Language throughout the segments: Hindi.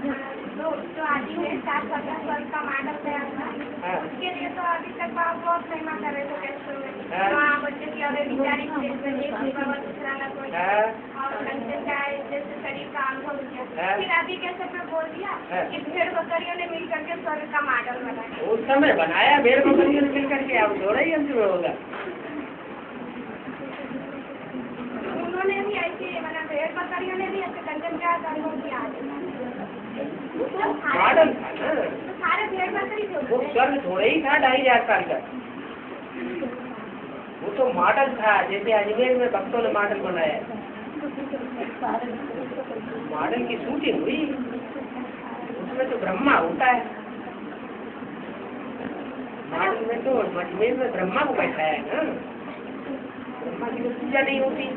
जो आदि है 7 वर्ष का मॉडल तैयार था, उसके लिए तो अभी तक बहुत महिमा कर रहे थे टेस्टों में। वहाँ बच्चे की अगर विचारित दूसरा न कोई और जैसे शरीर का अनुभव किया, फिर अभी कैसे पे बोल दिया कि भेड़ बकरियों ने मिल करके स्वर्ग का मॉडल बनाया। उस समय बनाया भेड़ बकरियों ने मिल करके, अब थोड़ा ही अंत में होगा। उन्होंने भी ऐसे मतलब भेड़ बकरियों ने भी ऐसे कंचन का अनुभव किया। मॉडल था ना, तो सारे भेड़ बकरी वो स्वर्ग थोड़ा ही था 2500 साल का। वो तो मॉडल था, जैसे अजमेर में भक्तों ने मॉडल बनाया। मॉडल की शूटिंग हुई, उसमें तो ब्रह्मा होता है। मॉडल में तो अजमेर में ब्रह्मा को बैठाया है ना, ब्रह्मा की तो पूजा नहीं होती है?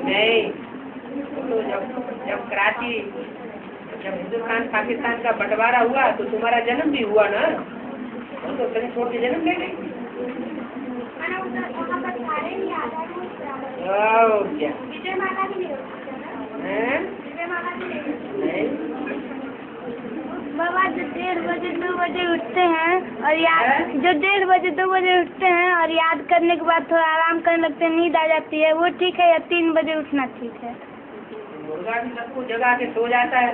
नहीं, तो जब कराची, जब हिंदुस्तान पाकिस्तान का बंटवारा हुआ तो तुम्हारा जन्म भी हुआ ना, वो तो कहीं छोड़ के जन्म ले गई। क्या बाबा जो 1:30 बजे 2 बजे उठते हैं और याद, जो 1:30 बजे 2 बजे उठते हैं और याद करने के बाद थोड़ा आराम करने लगते हैं, नींद आ जाती है, वो ठीक है या 3 बजे उठना ठीक है? मुर्गा भी सबको जगा के सो जाता है।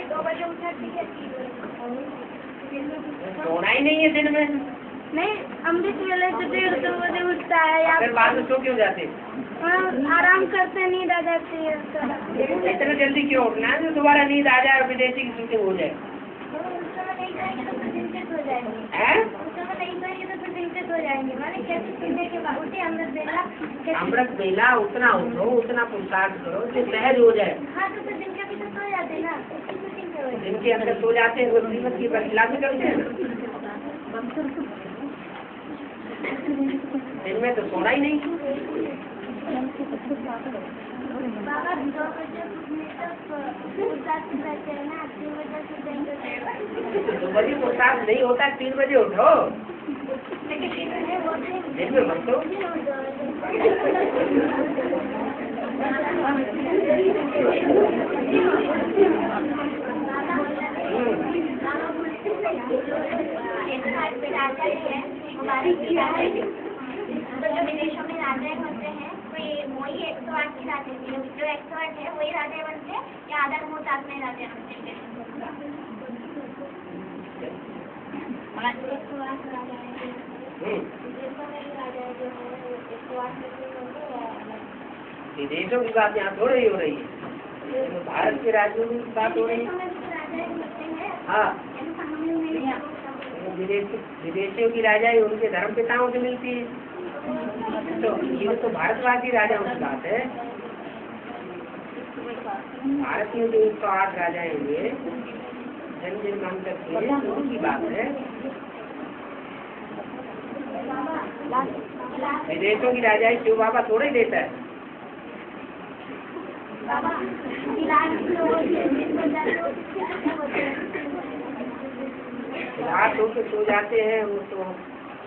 2 बजे उठना ठीक है? सोना ही नहीं है दिन में। नहीं, अमृत वेले से 1:30 2 बजे उठता है या फिर बाद में सो क्यों जाते? आराम करते नींद आ जाती है। इतना जल्दी क्यों उठना है? तो दोबारा नींद आ जाए और विदेशी की शूटिंग हो जाए। अमृत बेला उतना उठो, उतना पुरुषार्थ करो कि सहज हो जाए। हाँ, तो दिन के भी तो सो जाते ना, दिन के अंदर सो जाते हैं, वो श्रीमत की बदला भी करते हैं। दिन में तो सोना ही नहीं। बाबा 2 बजे तो 2 बजे पुरुषार्थ नहीं होता, 3 बजे उठो। दिन में मत सो। तो जो विदेशों में राजाएं बनते हैं, तो ये वही 108 की राजा, जो 108 है वही राजा बनते हैं या आधार मूर्त में राजा बनते हैं? विदेशों की बात यहाँ थोड़ी हो रही है, भारत के राज्यों की बात हो रही है। हाँ, विदेशियों की राजाएं उनके धर्म पिताओं से मिलती है। तो ये तो भारतवासी राजाओं की बात है। भारत में जो 108 राजाएं हुए जन जन्मांतर के, उनकी बात है। विदेशों की राजाएं शिव बाबा थोड़ा ही देता है। रात हो के सो जाते हैं वो तो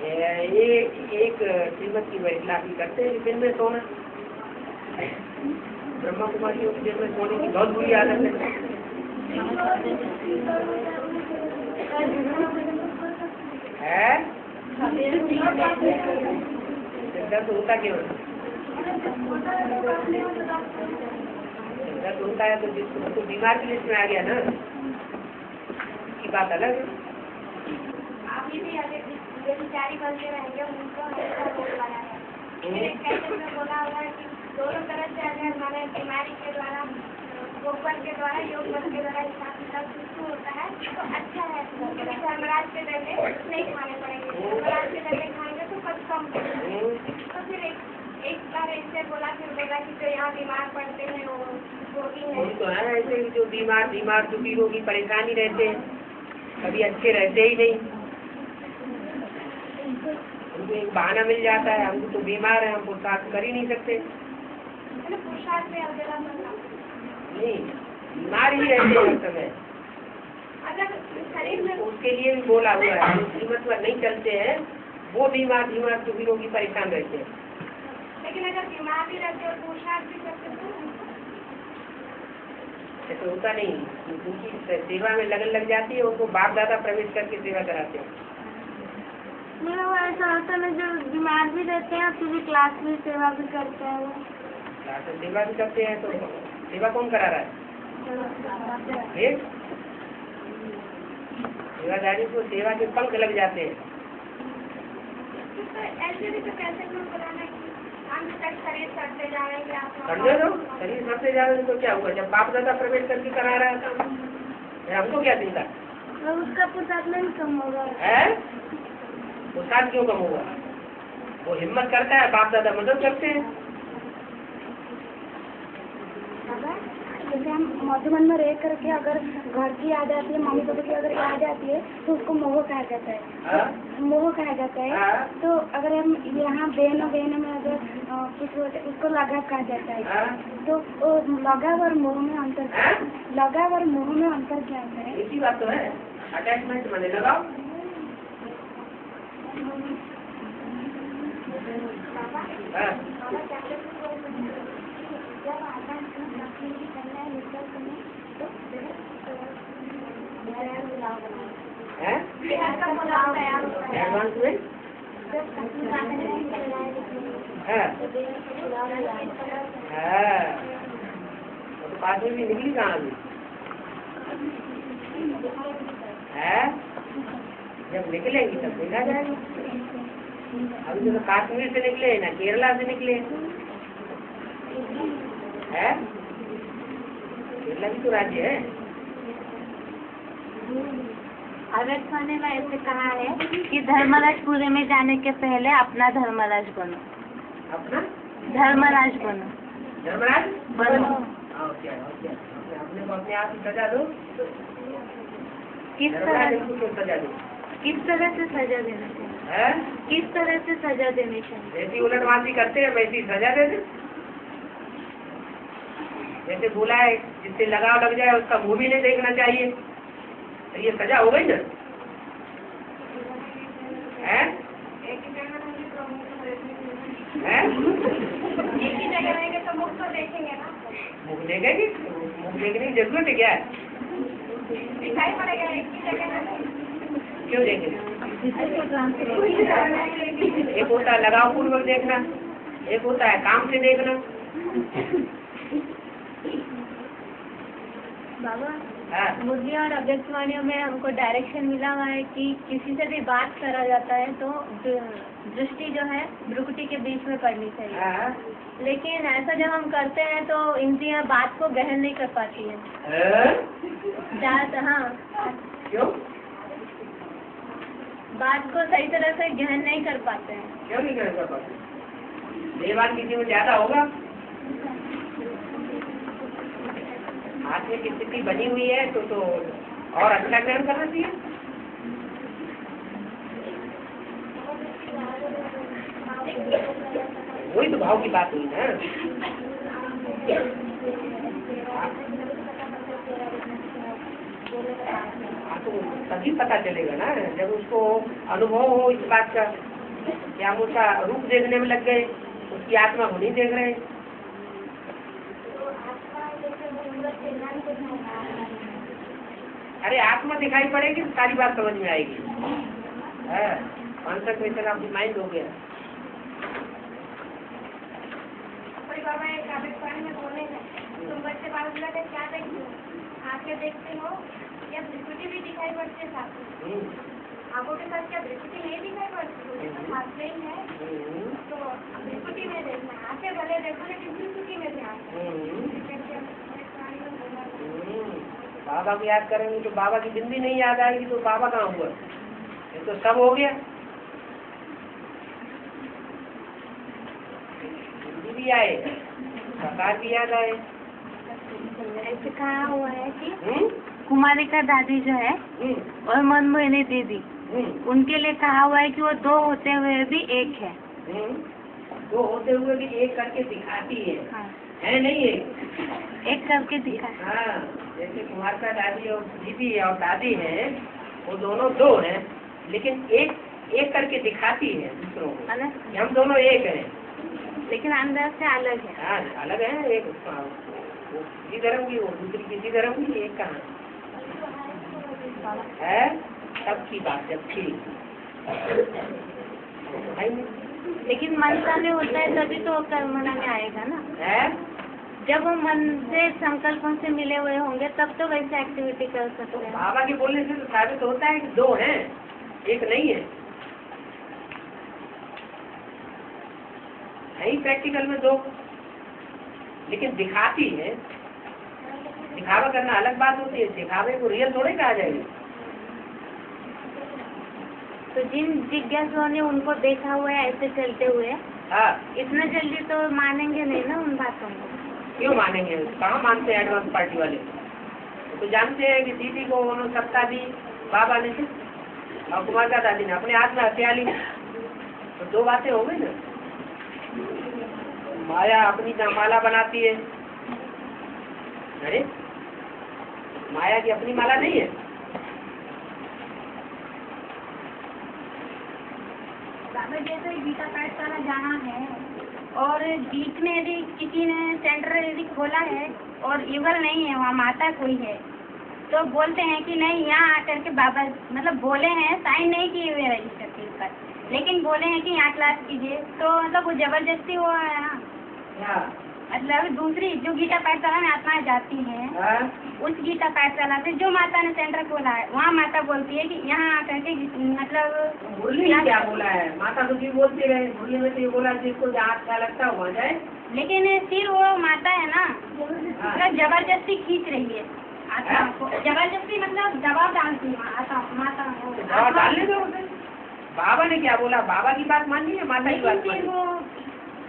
एक श्रीमत की वैसला भी करते हैं। दिन में सोना, ब्रह्मा कुमारियों की दिन में सोने की बहुत बुरी आदत है। दर्द होता क्यों? दर्द होता है तो जिसको बीमार की लिस्ट में आ गया ना, की बात अलग है। बेचारी बनते रहेंगे, उनको बोला हुआ कि दोनों तरह से अगर हमारे बीमारी के द्वारा, गोबर के द्वारा, योग बल के द्वारा हिसाब किताब शुरू होता है तो अच्छा है। धर्मराज के डंडे नहीं खाने पड़ेंगे, धर्मराज के डंडे खाएंगे तो कुछ कम पड़ेंगे। तो फिर एक बार ऐसे बोला, फिर बोला कि जो यहाँ बीमार पड़ते हैं वो रोगी है। तो है ऐसे जो बीमार दुखी रोगी परेशानी रहते हैं, कभी अच्छे रहते ही नहीं। उनको एक बहाना मिल जाता है, हम तो बीमार हैं, हम पुरुषार्थ कर ही नहीं सकते। पुरुषार्थ में नहीं, बीमार ही रहते हैं हर समय। अगर शरीर में उसके लिए भी बोला हुआ है, जो कीमत पर नहीं चलते हैं वो बीमार दुखी रोगी परेशान रहते हैं। लेकिन अगर बीमार भी रहते और पोशाक भी करते तो ऐसा होता नहीं, उनकी सेवा में लगन लग जाती है, उनको बाप दादा प्रवेश करके सेवा कराते हैं। मेरा वो ऐसा होता है जो बीमार भी रहते हैं फिर भी क्लास में सेवा भी करते हैं। क्लास में सेवा भी करते हैं, तो सेवा कौन करा रहा है? सेवादारी को सेवा के पंख लग जाते हैं। ऐसे भी तो कैसे बनाना अंत तक शरीर सड़ते जाएंगे आप समझे दो, शरीर सड़ते जाएंगे तो क्या हुआ? जब बाप दादा प्रवेश करके करा रहा था, हमको क्या चिंता? उसका पुरुषार्थ नहीं कम होगा है? पुरुषार्थ क्यों कम होगा? वो हिम्मत करता है, बाप दादा मदद करते हैं। जैसे हम मधुबन में रह करके अगर घर की याद आती है, मम्मी पापा की अगर याद आती है तो उसको मोह कहा जाता है। मोह कहा जाता है। तो अगर हम यहाँ बहनों में अगर कुछ होते उसको लगाव कहा जाता है। तो लगाव और मोह में अंतर क्या है? लगाव और मोह में अंतर क्या है? इसी बात तो है, अटैचमेंट बने लगाओ। पास में भी निकली कहाँ अभी है? जब निकलेंगी तब देखा जाएगा। अभी तो कश्मीर से निकले ना केरला से निकले है। केरला भी तो राज्य है। अवेक्षण में ऐसे कहा है कि धर्मराजपुरी में जाने के पहले अपना धर्मराज बनो। अपना धर्मराज बनो। धर्मराज बनो। अपने को अपने आप ही सजा दो। किस तरह सजा दो? किस तरह से सजा देना चाहिए? किस तरह से सजा देनी चाहिए? जैसी उलटबाजी करते हैं वैसी सजा दे दे। जैसे बोला है जिससे लगाव लग जाए उसका मुंह भी नहीं देखना चाहिए, तो ये सजा हो गई ना? है? एक ही जगह रहेंगे तो मुख तो देखेंगे ना। मुख देखेंगे? मुख देखने की जरूरत है क्या है? दिखाई पड़ेगा एक ही जगह में। क्यों देखेंगे? एक होता है लगाव पूर्वक देखना, एक होता है काम से देखना। बाबा मुरली और अव्यक्तवाणियों में हमको डायरेक्शन मिला हुआ है कि किसी से भी बात करा जाता है तो दृष्टि जो है भ्रुकुटी के बीच में पड़नी चाहिए। लेकिन ऐसा जब हम करते हैं तो इंद्रियां बात को गहन नहीं कर पाती है। हाँ, क्यों? बात को सही तरह से गहन नहीं कर पाते हैं। क्यों नहीं कर पाते? देवान किसी में ज्यादा होगा। आत्मा की स्थिति बनी हुई है तो और अच्छा ग्रहण करना चाहिए। वही तो भाव की बात हुई ना। तो तभी पता चलेगा ना जब उसको अनुभव हो इस बात का कि हम उसका रूप देखने में लग गए, उसकी आत्मा को नहीं देख रहे। अरे आत्मा दिखाई पड़ेगी तो सारी बात समझ में आएगी। कॉन्सेंट्रेशन ऑफ द माइंड हो गया। कोई बाबा एक आवेशवाणी में बोले हैं तुम बच्चे बाबा के क्या देखते हो? आंखें देखते हो या दृष्टि भी दिखाई पड़ती है साथ में? आंखों के साथ क्या दृष्टि नहीं दिखाई पड़ती? मुझे तो साथ में ही है तो दृष्टि में देखना, आंखें भले देखो लेकिन दृष्टि में ध्यान। बाबा को याद करेंगे तो बाबा की बिंदी नहीं याद आएगी तो बाबा कहाँ हुआ? ये तो सब हो गया। बिंदी भी आए, प्रकाश भी याद आए। ऐसे कहा हुआ है कि कुमारी का दादी जो है और मनमोहिनी दीदी उनके लिए कहा हुआ है कि वो दो होते हुए भी एक है। दो होते हुए भी एक करके दिखाती है। हाँ। है नहीं एक करके दिखा। हाँ, जैसे कुमार का दादी और दीदी और दादी है वो दोनों दो हैं लेकिन एक एक करके दिखाती है दूसरों को। हम दोनों एक हैं। लेकिन अंदर से अलग है। हाँ अलग है, एक वो किसी धर्म की, वो दूसरी किसी धर्म की, एक कहाँ है। सबकी बात जब थी भाई नहीं। लेकिन मन का नहीं होता है तभी तो कर्मणा में आएगा ना। है जब हम मन से संकल्पों से मिले हुए होंगे तब तो वैसे एक्टिविटी कर सकते हैं। बाबा के बोलने से तो साबित होता है कि दो हैं, एक नहीं है। नहीं प्रैक्टिकल में दो, लेकिन दिखाती है। दिखावा करना अलग बात होती है, दिखावे को रियल थोड़े कहा जाएगा। तो जिन जिज्ञासुओं ने उनको देखा हुआ है ऐसे चलते हुए, हाँ इतना जल्दी तो मानेंगे नहीं ना उन बातों को। क्यों मानेंगे, कहाँ मानते हैं एडवांस पार्टी वाले। तो जानते हैं कि दीदी को उन्होंने सत्ता दी बाबा ने और कुमार का दादी ने अपने हाथ में हथियार ली। तो दो बातें हो गई ना। माया अपनी माला बनाती है। अरे माया की अपनी माला नहीं है। जैसे गीता पाठशाला जाना है और बीच में यदि किसी ने सेंटर यदि खोला है और युगल नहीं है, वहाँ माता कोई है, तो बोलते हैं कि नहीं यहाँ आकर के बाबा मतलब बोले हैं, साइन नहीं किए हुए रजिस्टर के ऊपर, लेकिन बोले हैं कि यहाँ क्लास कीजिए, तो मतलब वो जबरदस्ती हुआ है ना। मतलब दूसरी जो गीता पाठशाला में आत्माएं जाती हैं, उस गीता पाठशाला से जो माता ने सेंटर खोला है, वहाँ माता बोलती है कि यहाँ आकर के मतलब मुरली क्या बोला है, माता तो क्यों बोलती रहे। मुरली में तो ये बोला जिसको जहाँ अच्छा लगता है वहाँ जाए। लेकिन फिर वो माता है ना, मतलब जबरदस्ती खींच रही है आत्मा को, जबरदस्ती मतलब दबाव डालती है माता को। दबाव डालने दो उसे। बाबा ने क्या बोला, बाबा की बात माननी है, माता की बात माननी है।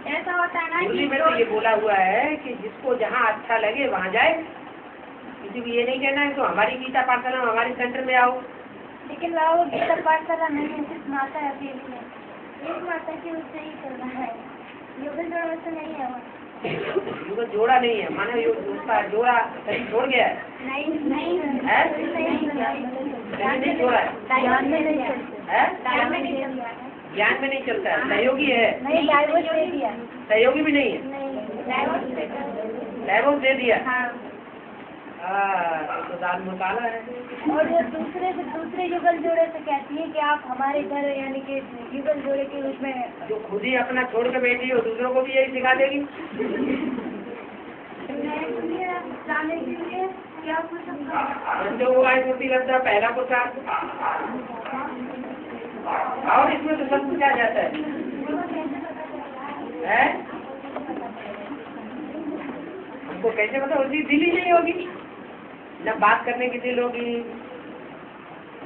ऐसा होता है ना मुरली में तो ये बोला हुआ है कि जिसको जहाँ अच्छा लगे वहाँ जाए। किसी को ये नहीं कहना है तो हमारी गीता पाठशाला हमारे सेंटर में आओ। लेकिन वो गीता पाठशाला नहीं है, सिर्फ माता अकेली है, एक माता की उससे ही करना है, युगल जोड़ा से नहीं है। युगल जोड़ा नहीं है, माने उसका जोड़ा कहीं छोड़ गया है। नहीं नहीं नहीं छोड़ा है, ज्ञान में नहीं चलता है, ज्ञान में नहीं चलता है। सहयोगी है, नहीं डाइवोर्स दे दिया, सहयोगी भी नहीं है, डाइवोर्स दे दिया। तो दाल मुकाला है। और वो दूसरे युगल जोड़े से कहती है कि आप हमारे घर यानी कि युगल जोड़े के रूप में, जो खुद ही अपना छोड़ के बैठी हो दूसरों को भी यही सिखा देगी। जाने के लिए क्या कुछ जो वो आई मूर्ति लगता पहला पुरस्कार, और इसमें तो सब कुछ आ जाता है? हमको कैसे पता, उसकी दिल ही नहीं होगी। न बात करने की दिल होगी,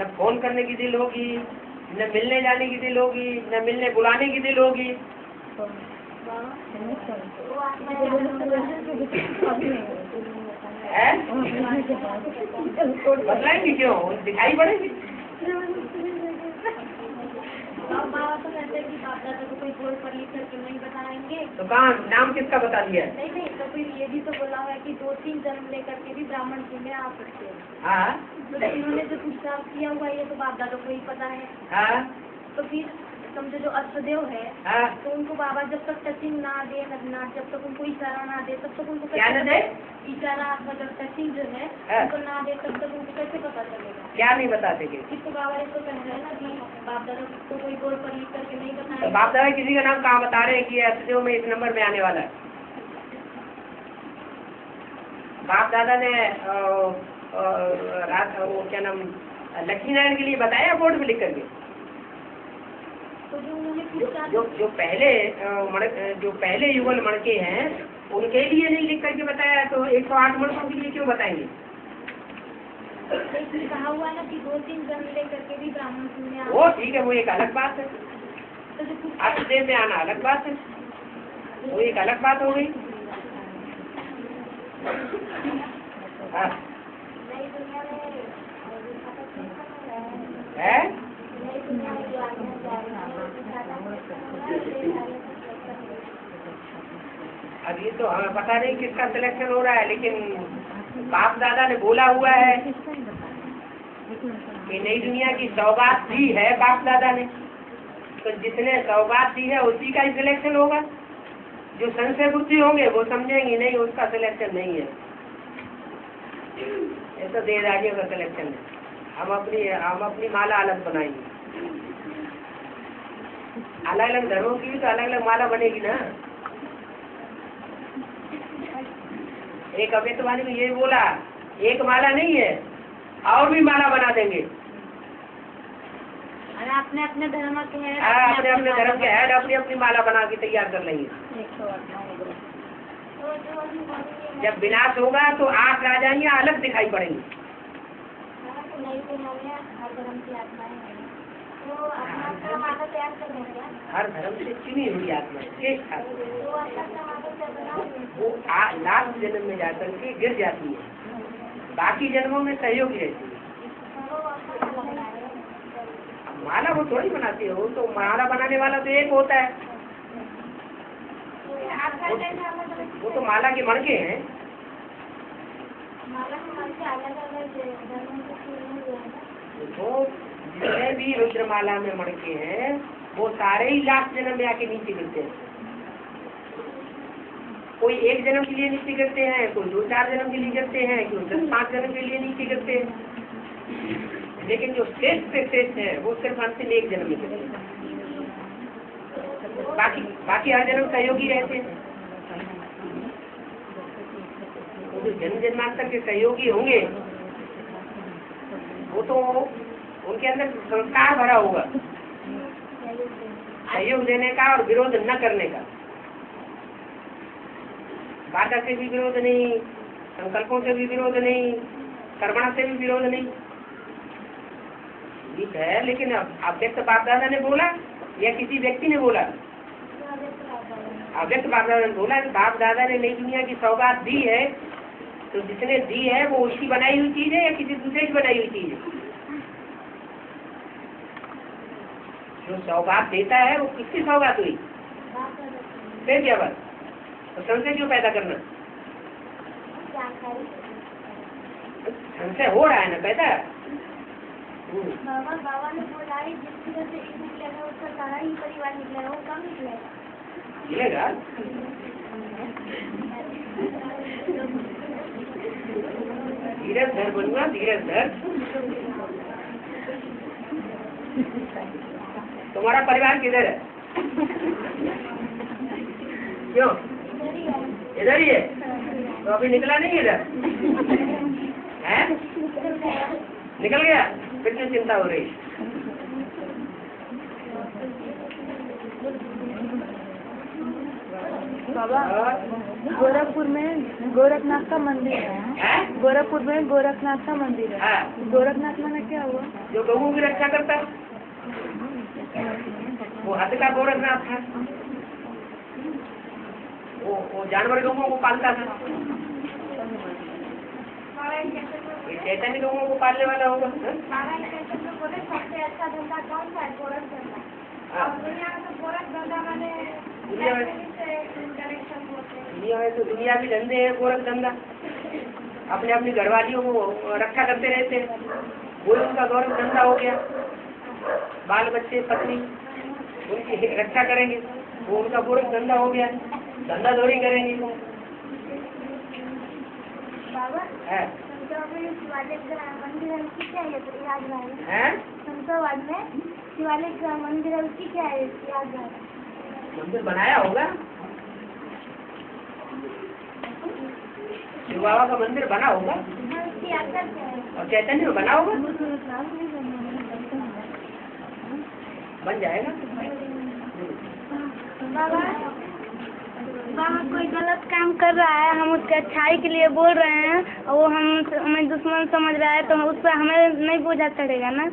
न फोन करने की दिल होगी, न मिलने जाने की दिल होगी, न मिलने बुलाने की दिल होगी। बतलाएंगे क्यों, दिखाई पड़ेगी। बाबा तो कहते हैं कि बाप दादा को कोई बोल पर लिख करके नहीं बताएंगे। तो कहाँ नाम किसका बता दिया है? नहीं तो फिर ये भी तो बोला हुआ है कि 2-3 जन्म लेकर के भी ब्राह्मण जी में आ सकते हैं। हाँ तो इन्होंने जो पुरुषार्थ किया हुआ है ये तो बाप दादा को ही पता है। हाँ तो फिर समझो जो अष्टदेव है, हाँ, तो उनको बाबा जब तक टचिंग ना दे ना, जब तक उनको इशारा ना दे तब तक उनको क्या न दे? इशारा मतलब टचिंग जो है हाँ। उनको ना दे तब तक उनको कैसे पता चलेगा? क्या नहीं बता देंगे? इसको बाबा ने तो कह रहे हैं ना कि बाप दादा को कोई बोल पर लिख करके नहीं तो बताएंगे। बाप दादा किसी का नाम कहाँ बता रहे हैं कि एसडीओ में इस नंबर में आने वाला है? बाप दादा ने रात वो क्या नाम लक्ष्मी नारायण के लिए बताया बोर्ड में लिख करके? तो जो उन्होंने जो पहले युगल मणके हैं उनके लिए नहीं लिख करके बताया, तो 108 मणकों के लिए क्यों बताएंगे? कहा हुआ ना कि 2-3 जन्म लेकर के भी ब्राह्मण में आना। वो ठीक है, वो एक अलग बात है। तो जो कुछ अष्टदेव में आना अलग बात है, वो एक अलग बात हो गई। हाँ। नई दुनिया में है? नई दुनिया में जो आने जा रही है अब ये तो हमें पता नहीं किसका सिलेक्शन हो रहा है, लेकिन बाप दादा ने बोला हुआ है कि नई दुनिया की सौगात दी है बाप दादा ने, तो जिसने सौगात दी है उसी का ही सिलेक्शन होगा। जो संशय बुद्धि होंगे वो समझेंगे नहीं उसका सिलेक्शन नहीं है, ये तो देहराजियों का सिलेक्शन है। हम अपनी माला अलग बनाएंगे। अलग अलग धर्मों की भी तो अलग अलग माला बनेगी ना। एक अद्वैतवादी ने ये बोला एक माला नहीं है और भी माला बना देंगे। अपने अपने धर्म के हैं, अपने अपने धर्म के हेड अपनी अपनी माला बना के तैयार कर लेंगे। जब विनाश होगा तो 8 राजाइयाँ अलग दिखाई पड़ेंगी। हर धर्म से चुनी हुई आत्मा श्रेष्ठ वो लास्ट जन्म में जाकर के गिर जाती है, बाकी जन्मों में सहयोगी रहती है। माला वो थोड़ी बनाती है, वो तो माला बनाने वाला तो एक होता है, वो तो माला के मणके हैं। तो जितने भी रुद्रमाला में मणके हैं वो सारे ही लास्ट जन्म में आके नीचे गिरते हैं। कोई 1 जन्म के लिए नीचे गिरते हैं, कोई 2-4 जन्म के लिए गिरते हैं, कोई 10-5 जन्म के लिए नीचे गिरते हैं, लेकिन जो श्रेष्ठ से श्रेष्ठ है वो सिर्फ अंतिम 1 जन्म में गिरते हैं। बाकी हर जन्म सहयोगी रहते हैं। वो जो जन्म जन्मांतर के सहयोगी होंगे वो तो उनके अंदर संस्कार भरा होगा सहयोग देने का और विरोध न करने का। बाधा से भी विरोध नहीं, संकल्पों से भी विरोध नहीं, कर्मणा से भी विरोध नहीं। ठीक है, लेकिन अव्यक्त बाप दादा ने बोला या किसी व्यक्ति ने बोला? अव्यक्त बाप दादा ने बोला कि बाप दादा ने नई दुनिया की सौगात दी है, तो जिसने दी है वो उसकी बनाई हुई चीज है या किसी दूसरे की बनाई हुई चीज है? जो सौगात देता है वो किसकी सौगात हुई? फिर क्या बात, तो संशय क्यों पैदा करना? संशय हो रहा है ना पैदा। बाबा ने बोला जिस तरह से निकलेगा उसका सारा ही परिवार निकलेगा, वो कम निकलेगा। धीरज धर बनुआ, धीरज धर। तुम्हारा परिवार किधर है? क्यों इधर ही है? तो अभी निकला नहीं इधर है? निकल गया, फिर क्यों चिंता हो रही? बाबा गोरखपुर में गोरखनाथ का मंदिर है। गोरखपुर में गोरखनाथ का मंदिर है। गोरखनाथ माने क्या हुआ? जो गऊ की रक्षा करता है वो हद का गोरखनाथ था। वो जानवर गऊओं को पालता था। ये चैतन्य गऊओं को पालने वाला होगा। सबसे अच्छा धंधा कौन सा है? गोरख धंधा। और दुनिया में तो गोरख धंधा माने दुनिया में तो दुनिया भी धंधे हैं। गोरख धंधा अपने अपनी घरवालियों को रक्षा करते रहते हैं, वो उनका गौरव धंधा हो गया। बाल बच्चे पत्नी उनकी रक्षा करेंगे, वो उनका गौरव धंधा हो गया। धंधा दौड़ी करेंगे बाबा है। शिवालिक मंदिर है उसकी क्या याद है? शंकरवाद में शिवालिक मंदिर है उसकी क्या याद है? मंदिर बनाया होगा, शिव बाबा का मंदिर बना होगा और चैतन्य बना होगा, बन जाएगा। बाबा कोई गलत काम कर रहा है, हम उसके अच्छाई के लिए बोल रहे हैं और वो हमें दुश्मन समझ रहा है, तो उस पर हमें नहीं बोझा चढ़ेगा ना?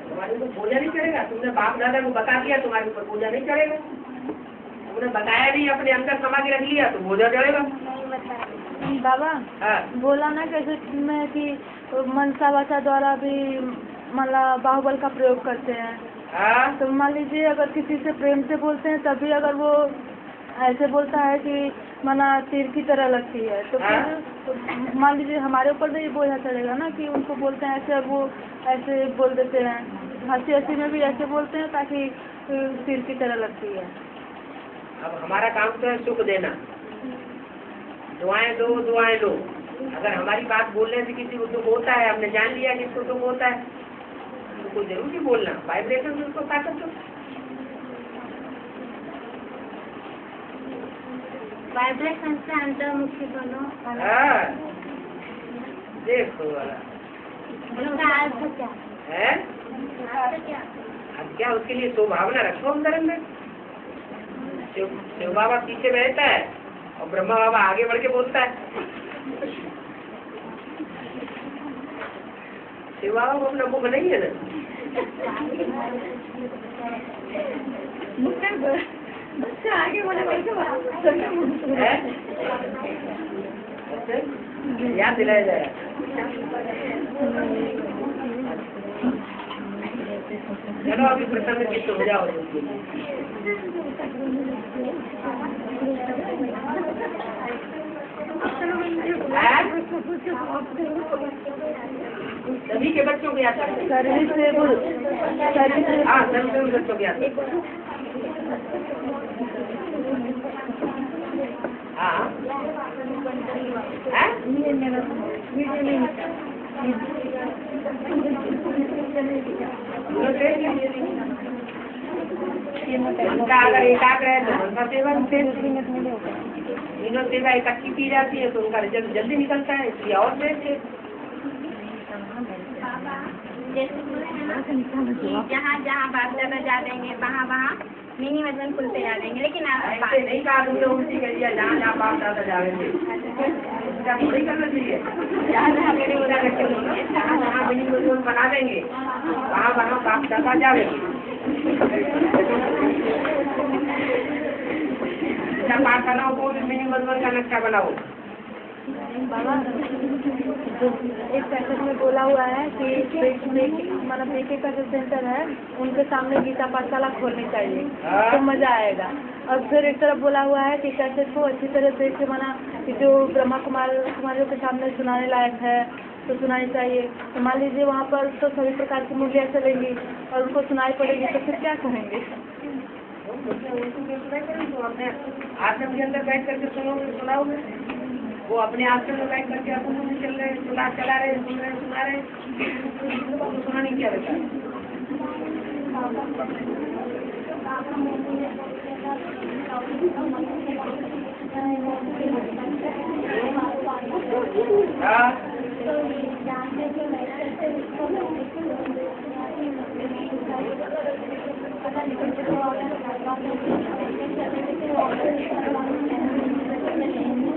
तुम्हारे ऊपर बोझा नहीं चढ़ेगा। तुमने बाप दादा को बता दिया, तुम्हारे ऊपर बोझा नहीं चढ़ेगा। तुमने बताया नहीं, अपने अंदर समा के रख लिया तो बोझा चढ़ेगा। नहीं बताया बाबा। हाँ। बोला ना कैसे में कि मनसा भाषा द्वारा भी मतलब बाहुबल का प्रयोग करते हैं। हाँ। तो मान लीजिए अगर किसी से प्रेम से बोलते हैं तभी अगर वो ऐसे बोलता है कि मना तीर की तरह लगती है, तो फिर मान लीजिए हमारे ऊपर भी बोझा चढ़ेगा ना कि उनको बोलते हैं ऐसे, वो ऐसे बोल देते हैं, हंसी हंसी में भी ऐसे बोलते हैं ताकि तीर की तरह लगती है। अब हमारा काम तो है सुख देना, दुआएं दो दुआएं लो। अगर हमारी बात बोलने से किसी को दुख होता है, हमने जान लिया कि इसको दुख होता है, तो कोई जरूर नहीं बोलना, वाइब्रेशन से उसको ताकत दो। वाइब्रेशन से अंतर्मुखी बनो। हाँ, देखो उसका अर्थ क्या है, अर्थ क्या? अब क्या उसके लिए स्वभावना रखो अंदर में। शिव बाबा पीछे बैठता है और ब्रह्मा बाबा आगे बढ़ के बोलता है। शिव बाबा को अपना मुख नहीं है ना, आगे याद दिलाया जाए। चलो अभी प्रसन्न चित्त हो जाओ। सभी के बच्चों के याद करें। सर्विस हाँ, सभी बच्चों के याद। हाँ उनका अगर एकाग्र है तो उनका सेवा तीनों सेवा इकट्ठी की जाती है तो उनका रिजल्ट जल्दी निकलता है, इसलिए और जैसे जहाँ जहाँ बाप दादा जा देंगे वहाँ वहाँ मिनी वजन खुलते जा देंगे, लेकिन ऐसे नहीं कहा तुमने उल्टी कर दिया, जहाँ जहाँ बाप दादा जाएंगे क्या थोड़ी करना चाहिए। जहाँ जहाँ मिनी वजन बना देंगे वहाँ वहाँ बाप दादा जाएंगे। पाठशालाओं को मिनी वजन का नक्शा बनाओ। बाबा एक पैकेट में बोला हुआ है कि मतलब बेटे का जो सेंटर है उनके सामने गीता पाठशाला खोलनी चाहिए तो मजा आएगा। और फिर एक तरफ बोला हुआ है कि कैसे को अच्छी तरह से मना कि जो ब्रह्मा कुमारियों के सामने सुनाने लायक है तो सुनानी चाहिए। तो मान लीजिए वहाँ पर तो सभी प्रकार की मूर्तियाँ चलेंगी और उनको सुनाई पड़ेगी तो फिर क्या करेंगे। आश्रम के अंदर बैठ करके सुनोगे सुनाओगे, वो अपने आश्रम में बैठ करके अपन चल रहे चला रहे सुन रहे सुना रहे, सुनाने क्या रहता है।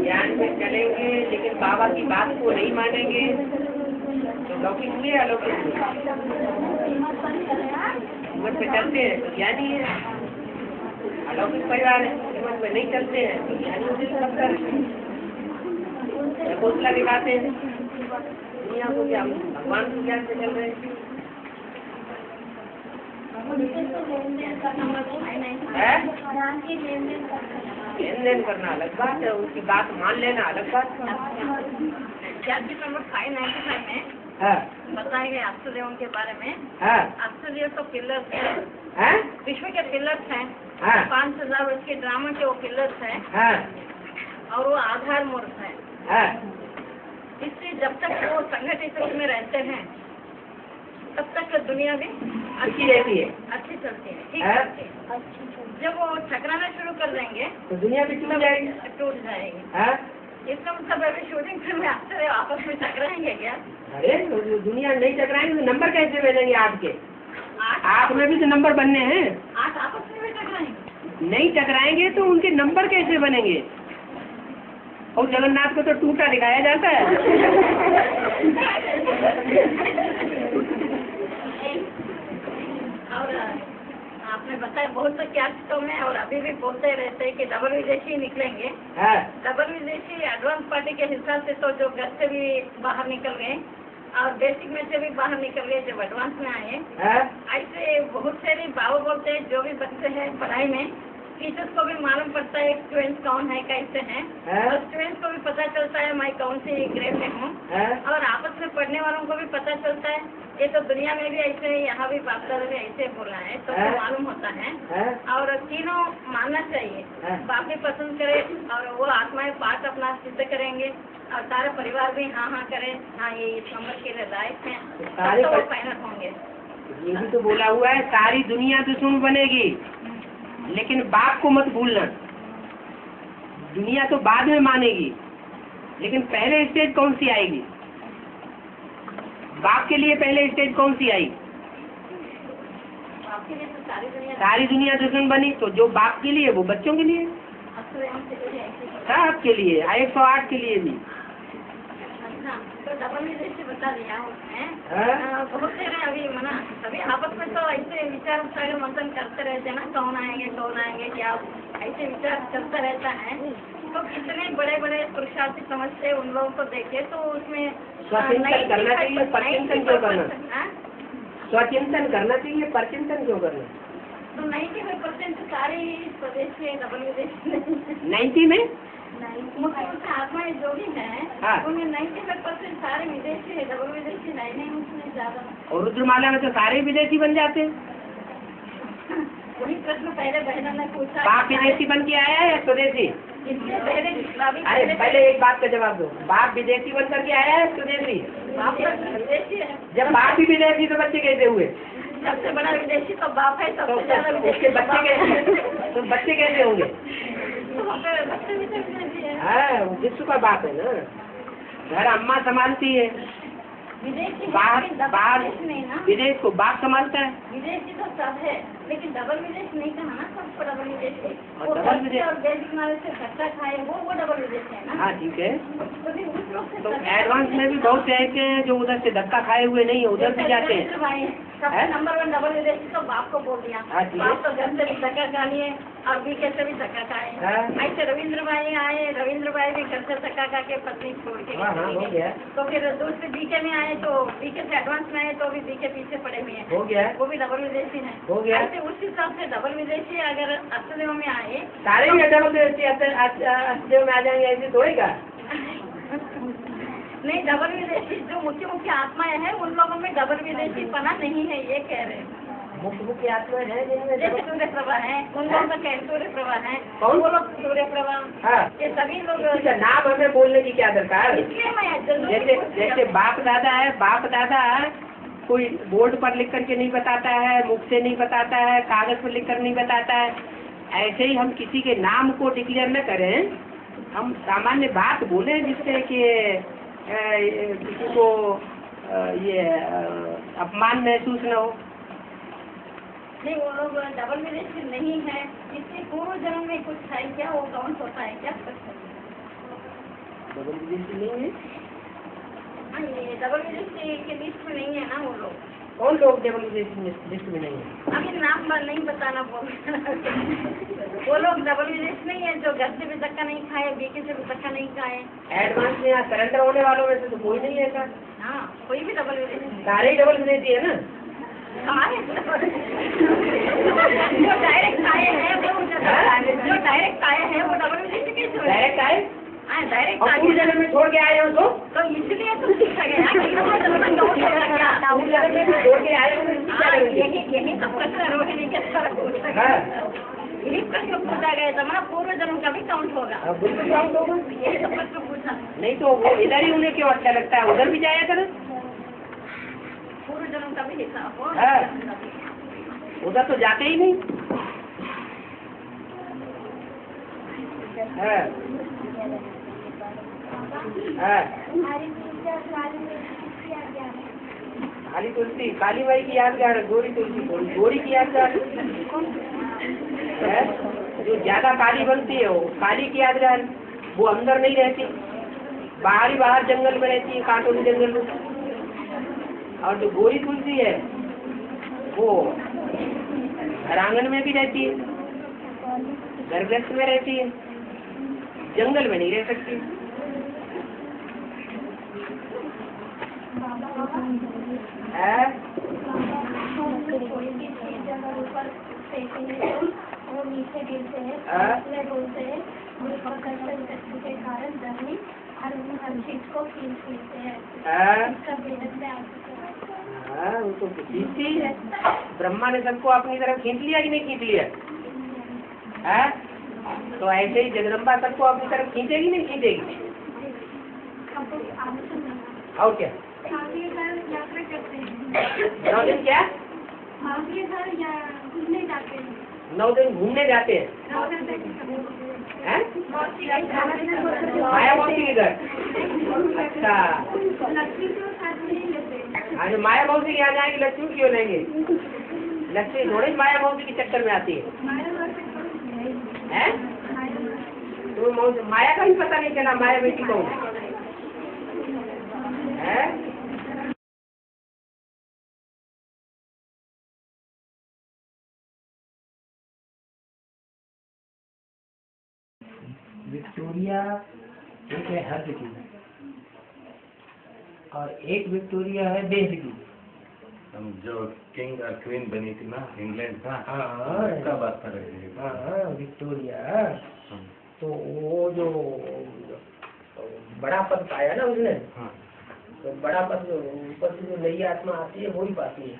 ज्ञान में चलेंगे लेकिन बाबा की बात को नहीं मानेंगे तो लौकिक हुए अलौकिक हुए। जीवन पे चलते हैं तो ज्ञानी है, अलौकिक परिवार है, जीवन पे नहीं चलते हैं तो ज्ञानी उसे सब कर घोसला दिखाते हैं। दुनिया को क्या भगवान को ज्ञान से चल रहे हैं। लेन देन करना अलग बात है, उसकी बात मान लेना अलग बात है। चैप्टर नंबर 595 में बताए गए अष्टदेव के बारे में। अष्टदेव तो पिलर्स है, विश्व के पिलर्स हैं। 5000 वर्ष के ड्रामा के वो पिलर्स हैं और वो आधार मूर्त है। इसलिए जब तक वो संगठित रूप में रहते हैं तब तक दुनिया भी अच्छी रहती है, अच्छी चलती है, ठीक चलती है। जब वो टकराना शुरू कर देंगे तो दुनिया भी टूट जाएगी, टूट जाएगी। इसका मतलब अभी शूटिंग फिल्म अक्सर आपस में टकराएंगे क्या? अरे दुनिया नहीं टकराएंगे तो नंबर कैसे बनेंगे आपके? आप में भी तो नंबर बनने हैं। आप आपस में भी टकराएंगे? नहीं टकराएंगे तो उनके नंबर कैसे बनेंगे? और जगन्नाथ को तो टूटा दिखाया जाता है। और आपने बताया बहुत कैप्टो में और अभी भी बोलते रहते हैं कि डबल विदेशी निकलेंगे। डबल विदेशी एडवांस पार्टी के हिसाब से तो जो घर से भी बाहर निकल गए और बेसिक में से भी बाहर निकल गए जब एडवांस में आए। ऐसे बहुत सारे बाबा बोलते हैं जो भी बच्चे हैं पढ़ाई में टीचर्स को भी मालूम पड़ता है स्टूडेंट्स कौन है कैसे हैं और स्टूडेंट्स को भी पता चलता है मैं कौन सी ग्रेड में हूँ और आपस में पढ़ने वालों को भी पता चलता है ये तो दुनिया में भी ऐसे ही, यहाँ भी बाप दादा भी ऐसे बोला है, तो मालूम होता है। और तीनों मानना चाहिए, बाप भी पसंद करे और वो आत्माएं पाठ अपना सिद्ध करेंगे और सारे परिवार भी हाँ हाँ करे, हाँ ये इस नंबर के लिए लायक है, तो वो पैनल होंगे। ये भी तो बोला हुआ है, सारी दुनिया दुश्मन बनेगी लेकिन बाप को मत भूलना। दुनिया तो बाद में मानेगी लेकिन पहले स्टेज कौन सी आएगी? बाप के लिए पहले स्टेज कौन सी आई? आपके लिए तो सारी दुनिया दुश्मन बनी, तो जो बाप के लिए वो बच्चों के लिए, सबके लिए, 108 के लिए भी। अच्छा, तो डबल विदेश बता दिया उसने। बहुत सारे अभी मना अभी आपस में तो ऐसे विचार मंथन करते रहते हैं ना, कौन आएंगे क्या, ऐसे विचार चलता रहता है। तो कितने बड़े बड़े पुरुषार्थी समझते उन लोगों को देखे तो उसमें स्वचिंतन करना चाहिए, परचिंतन क्यों करना? स्वचिंतन करना चाहिए, परचिंतन क्यों करना? तो 95% सारे स्वदेश के डबल विदेश 90 में मुख्य आत्माएं जो भी है उनमें 95% सारे विदेशी है, डबल विदेशी नहीं उसमें ज्यादा। और रुद्रमाला में तो सारे विदेशी बन जाते हैं। वही प्रश्न पहले बहनों ने पूछा, बाप विदेशी बन के आया है या स्वदेशी? अरे पहले एक बात का जवाब दो, बाप विदेशी बन करके आया है स्वदेशी? बाप विदेशी है। जब बाप ही विदेशी तो बच्चे कैसे हुए? सबसे बड़ा विदेशी तो बाप है, सबसे ज्यादा उसके बच्चे कैसे, तो बच्चे कैसे होंगे? बच्चे विदेशी है। हाँ, जिसु का बाप है ना, घर अम्मा संभालती है, विदेशी बाहर नहीं ना, विदेश को बाप संभालता है। विदेशी तो सब है लेकिन डबल विदेश नहीं कहा ना, सबको डबल विदेश है। और डबल विदेश और वैदिक नॉलेज से धक्का खाए वो डबल विदेश है ना। हाँ ठीक है, तो फिर उस लोग से तो एडवांस में भी बहुत ऐसे हैं जो उधर से धक्का खाए हुए नहीं है, उधर भी जाते हैं। सबसे नंबर 1 डबल विदेशी तो बाप को बोल दिया, बाप तो घर से भी धक्का खा लिए और बीके से भी धक्का खाए। ऐसे रविंद्र भाई आए, रविंद्र भाई भी घर से धक्का खा के पत्नी छोड़ के, तो फिर दूसरे बीके में आए, तो बीके से एडवांस में आए तो भी बीके पीछे पड़े हुए हैं, हो गया, वो भी डबल विदेशी है। हो गया। ऐसे उस हिसाब से डबल विदेशी अगर अष्टदेव में आए, सारे ही डबल विदेशी अष्टदेव में आ जाएंगे, ऐसे थोड़ेगा। नहीं, डबल विदेशी जो मुख्य आत्माएं हैं उन लोगों में डबल विदेशी पना नहीं है, ये कह रहे हैं। मुख्य आत्मा है जिनमें जैसे सूर्य प्रभा है, उन लोगों का क्या सूर्य प्रभा है, कौन वो लोग सूर्य प्रभा, हाँ, ये सभी लोग। नाम हमें बोलने की क्या दरकार? इसलिए मैं जैसे बाप दादा है, बाप दादा कोई बोर्ड पर लिख करके नहीं बताता है, मुख से नहीं बताता है, कागज पर लिख कर नहीं बताता है, ऐसे ही हम किसी के नाम को डिक्लेयर न करें, हम सामान्य बात बोले जिससे कि किसी को ये अपमान महसूस न हो। नहीं, वो लोग डबल विदेशी नहीं है, इसके पूर्व जन्म में कुछ है क्या, वो काउंट होता है क्या? डबल विदेशी नहीं है, हाँ, ये डबल विदेशी के लिस्ट में नहीं है ना वो लोग। कौन लोग डबल विदेशी लिस्ट में नहीं है? अभी नाम नहीं बताना बोल वो लोग डबल विदेश नहीं है जो घर से भी धक्का नहीं खाए, बीके से भी धक्का नहीं खाए। एडवांस में यहाँ सरेंडर होने वालों में से तो कोई नहीं है ऐसा। हाँ, कोई भी डबल विदेश नहीं। सारे ही डबल विदेशी है ना। जो डायरेक्ट आए हैं वो डबल विदेशी कैसे? डायरेक्ट आए, डायरेक्ट पूरे जन्म में छोड़ के आए हो तो इसलिए तो सीखा गया छोड़ के आए हो, यही सब प्रश्न रोहिणी के यही प्रश्न पूछा गया था, हमारा पूर्व जन्म का भी काउंट होगा। बिल्कुल काउंट होगा, यही सब प्रश्न पूछा। नहीं तो वो इधर ही उन्हें क्यों अच्छा लगता है, उधर भी जाया करो, पूर्व जन्म का भी हिसाब हो। उधर तो जाते ही नहीं। काली तुलसी, काली माई की यादगार, गोरी तुलसी, गोरी की यादगार है, जो ज्यादा काली बनती है वो काली की यादगार, वो अंदर नहीं रहती, बाहर जंगल में रहती है, कांटों के जंगल में। और जो गोरी तुलसी है वो आंगन में भी रहती है, घर वृक्ष में रहती है, जंगल में नहीं रह सकती। वो नीचे गिरते हैं, बोलते हैं के कारण जमीन हर चीज को खींच लेते हैं। हाँ, वो तो खींचती ही है। ब्रह्मा ने सबको अपनी तरफ खींच लिया कि नहीं खींच लिया? हाँ? तो ऐसे ही जगदम्बा सबको अपनी तरफ खींचेगी नहीं खींचेगी? और क्या? यात्रा करते हैं। 9 दिन क्या? घूमने जाते हैं। 9 दिन घूमने जाते हैं। हैं? माया मौसी के घर। अच्छा, लक्ष्मी को साथ नहीं लेते। आज माया मौसी के यहाँ जाएंगे, लक्ष्मी क्यों लेंगे? लक्ष्मी थोड़ी माया मौसी के चक्कर में आती है। तो माया का ही पता नहीं चला माया बेटी कौन है? विक्टोरिया एक है हद की और एक विक्टोरिया है देश की। हम जो किंग और क्वीन बनी थी ना इंग्लैंड का, हाँ उसका बात कर रहे थे। हाँ विक्टोरिया, तो वो जो बड़ा पद पाया ना उसने, हाँ, तो बड़ा पद ऊपर से जो नई आत्मा आती है वो ही पाती है,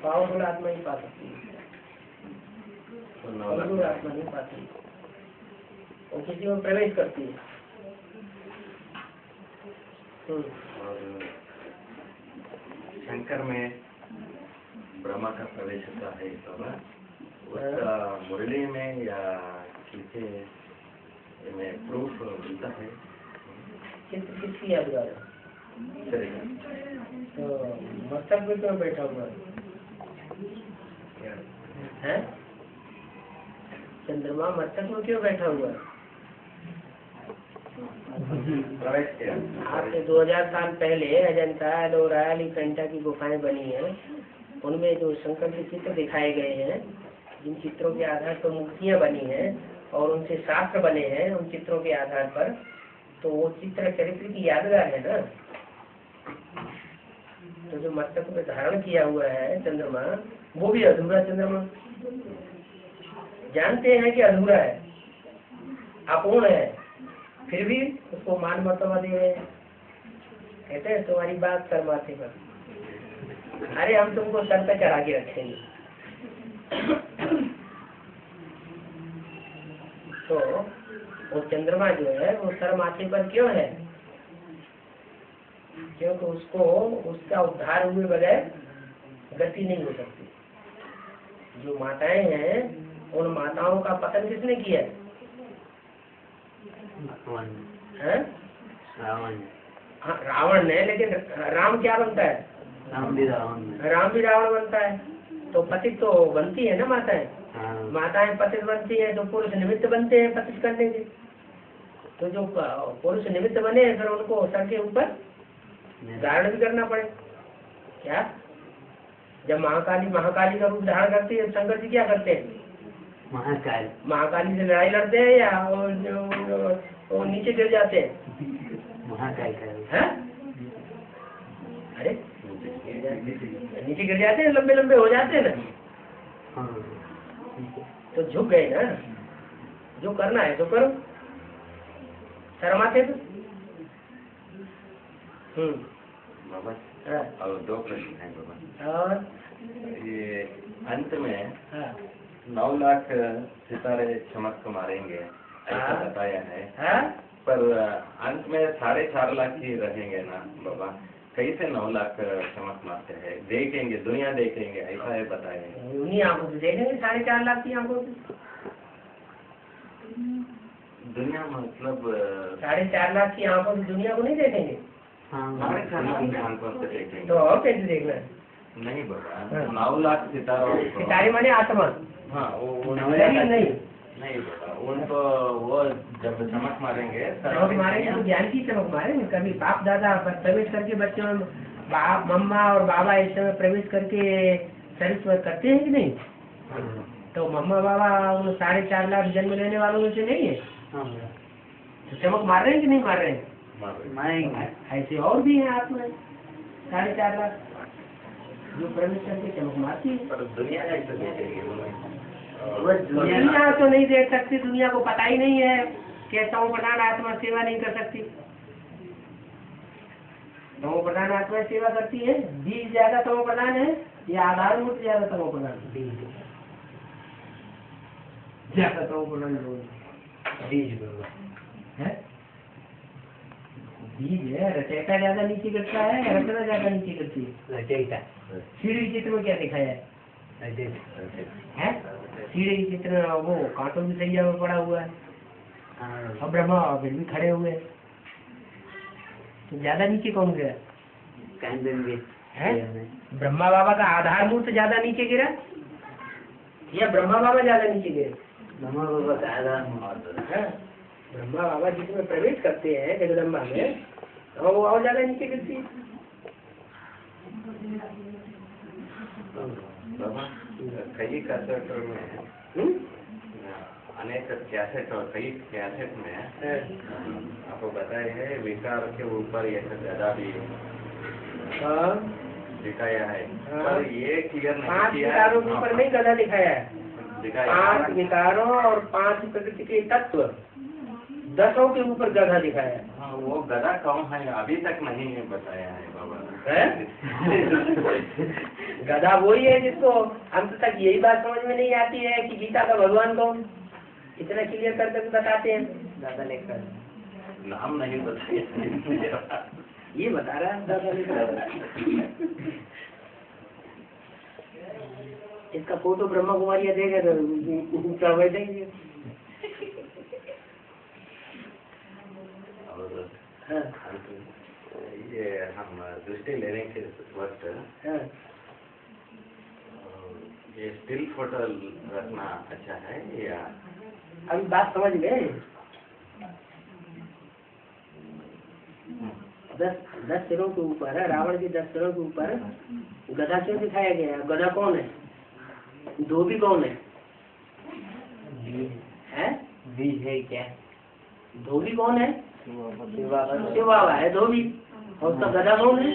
पावरफुल आत्मा ही पा सकती है, तो 9 पावरफुल लाख आत्मा नहीं पाती, वो किसी में प्रवेश करती है। और शंकर में ब्रह्मा का प्रवेश होता है तो ना उसका मुरली में या किसी में प्रूफ मिलता है? किसकी यादगार है? चलेगा। तो मस्तक में क्यों बैठा हुआ है? चंद्रमा मस्तक में क्यों बैठा हुआ है? प्रवेश किया। आज से 2000 साल पहले अजंता एलोरा एलिफेंटा की गुफाएं बनी हैं, उनमें जो शंकर के चित्र दिखाए गए हैं, जिन चित्रों के आधार पर मूर्तियां बनी हैं और उनसे शास्त्र बने हैं उन चित्रों के आधार पर, तो वो चित्र चरित्र की यादगार है ना। तो जो मस्तक में धारण किया हुआ है चंद्रमा, वो भी अधूरा चंद्रमा जानते हैं कि अधूरा है, अपूर्ण है, फिर भी उसको मान मर्तबा दे रहे हैं। कहते हैं तुम्हारी बात सर माथे पर, अरे हम तुमको सर पे चढ़ा के रखेंगे। तो वो चंद्रमा जो है वो सर माथे पर क्यों है? क्योंकि उसको उसका उद्धार हुए बगैर गति नहीं हो सकती। जो माताएं हैं उन माताओं का पतन किसने किया है? रावण ने, लेकिन राम क्या बनता है? राम भी रावण बनता है। तो पतित तो बनती है ना माताएं, माताएं पतित बनती है, तो पुरुष निमित्त बनते हैं पतित करने के। तो जो पुरुष निमित्त बने हैं फिर उनको सर के ऊपर धारण भी करना पड़े। क्या जब महाकाली का रूप धारण करती है, शंकर जी क्या करते हैं? महाकाली से लड़ाई लड़ते हैं या वो नीचे गिर जाते हैं? अरे नीचे गिर जाते हैं, लंबे लंबे हो जाते हैं ना। तो झुक गए ना, जो करना है तो करो, शर्माते तो। बाबा और 2 प्रश्न है बाबा। और ये अंत में हाँ 9 लाख सितारे चमक मारेंगे ऐसा हाँ। बताया है, हाँ पर अंत में 4.5 लाख ही रहेंगे ना बाबा, कैसे 9 लाख चमक मारते हैं? देखेंगे, दुनिया देखेंगे ऐसा है बताया। उन्हीं आंखों से देखेंगे 4.5 लाख की आंखों से। दुनिया मतलब 4.5 लाख की आंखों से दुनिया को नहीं देखेंगे। 4.5 लाख की आंखों से देखेंगे। तो और कैसे देखना है? नहीं बाबा, 9 लाख सितारों को, सितारे माने आत्मा। हाँ वो नहीं बाबा, उनको वो जब चमक मारेंगे चमक मारेंगे तो ज्ञान की चमक मारेंगे। कभी बाप दादा प्रवेश करके बच्चों में, बाप मम्मा और बाबा इस समय प्रवेश करके सर्विस करते हैं कि नहीं? तो मम्मा बाबा उन 4.5 लाख जन्म लेने वालों में से नहीं है? तो चमक मार रहे हैं कि नहीं मार रहे हैं? ऐसे और भी हैं आत्मा 4.5 लाख जो प्रवेश करके चमक मारती है। पर दुनिया ऐसे देखेंगे दुनिया तो नहीं देख सकती, दुनिया को पता ही नहीं है कि 100 प्रधान आत्मा सेवा नहीं कर सकती। तमो प्रधान आत्मा सेवा करती है, बीज ज्यादा तमो प्रधान है या आधार मूर्ति ज्यादा तमो प्रधान? ज्यादा तमो प्रधान बीज है, बीज है। रचयिता ज्यादा नीचे गिरता है, रचना ज्यादा नीचे गिरती है? रचयिता। सीढ़ी चित्र में क्या दिखाया है? सीढ़ी चित्र वो कांटों की सैया में पड़ा हुआ है, अब ब्रह्मा फिर भी खड़े हुए हैं, तो ज्यादा नीचे कौन गया है? ब्रह्मा बाबा का आधार मूर्त ज्यादा नीचे गिरा या ब्रह्मा बाबा ज्यादा नीचे गिरे? ब्रह्मा बाबा का आधार मूर्त, ब्रह्मा बाबा जिसमें प्रवेश करते हैं जगदम्बा में, तो वो और ज्यादा नीचे गिरती है। कई कैसेट में अनेक कैसेट और कई कैसेट में आपको बताया है विकार के ऊपर यह गदा भी दिखाया है, पर ये क्लियर नहीं 5 विकारों के ऊपर नहीं गदा दिखाया है, 5 विकारों और 5 प्रकृति के तत्व 10 के ऊपर गधा दिखाया है। हाँ, वो गधा कौन है अभी तक नहीं बताया है बाबा गधा वही है जिसको अंत तक यही बात समझ में नहीं आती है कि गीता का भगवान कौन, इतना क्लियर करके बताते हैं। दादा लेकर नाम नहीं बताया, ये बता रहा है दादा लेकर। इसका फोटो ब्रह्मा कुमारिया देगा तो बैठेंगे। हाँ। ये हम दृष्टि लेने के वक्त ये स्टिल फोटो रखना अच्छा है या? अभी बात समझ गए? 10 सिरों के ऊपर है, रावण के 10 सिरों के ऊपर गधा क्यों दिखाया गया है? गधा कौन है? धोबी कौन है? बीज है क्या? धोबी कौन है? शिव बाबा है धोबी, और उसका गधा कौन है?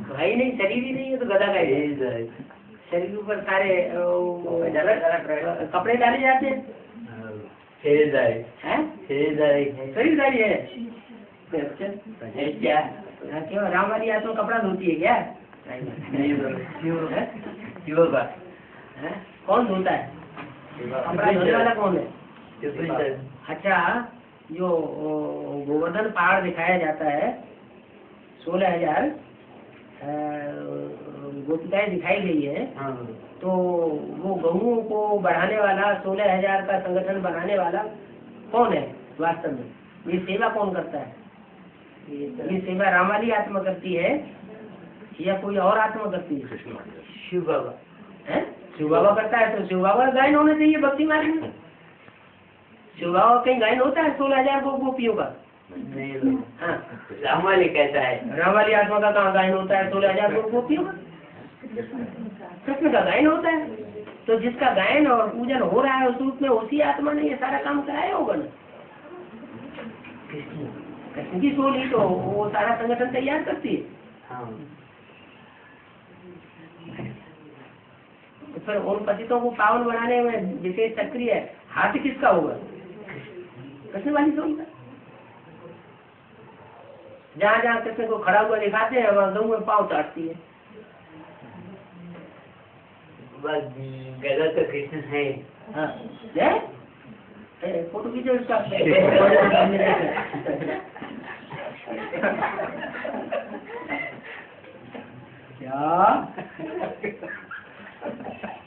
भाई नहीं, शरीर ही नहीं है तो गधा का ही है। शरीर के ऊपर सारे कपड़े डाले जाते हैं, शरीरदारी है। क्या क्यों राम वाली आत्मा कपड़ा धोती है क्या? कौन धोता है? कपड़ा धोने वाला कौन है? अच्छा, जो गोवर्धन पहाड़ दिखाया जाता है, 16,000 गोपिकाएं दिखाई गई है, तो वो गहुओं को बढ़ाने वाला 16,000 का संगठन बनाने वाला कौन है वास्तव में? ये सेवा कौन करता है? ये सेवा रामाली आत्मा करती है या कोई और आत्मा करती है? शिव बाबा है, शिव बाबा करता है, तो शिव बाबा का गायन होना चाहिए भक्ति मार्ग में। शिव बाबा कहीं गायन होता है 16,000 गोपियों का? नहीं। हाँ, रामाली कहता है, रामाली आत्मा का कहाँ गायन होता है 16,000 गोपियों का? कृष्ण का गायन होता है, तो जिसका गायन और पूजन हो रहा है उस रूप में उसी आत्मा ने ये सारा काम कराया होगा ना। कृष्ण की सोल ही तो वो सारा संगठन तैयार करती है। तो फिर उन पतितों को पावन बनाने में विशेष सक्रिय है, हाथ किसका होगा? कृष्ण वाली सोल का। जहाँ जहाँ कृष्ण को खड़ा हुआ दिखाते हैं वहाँ गऊ में पाँव चाटती है। गदा तो कृष्ण है। हाँ, फोटो खींचो इसका।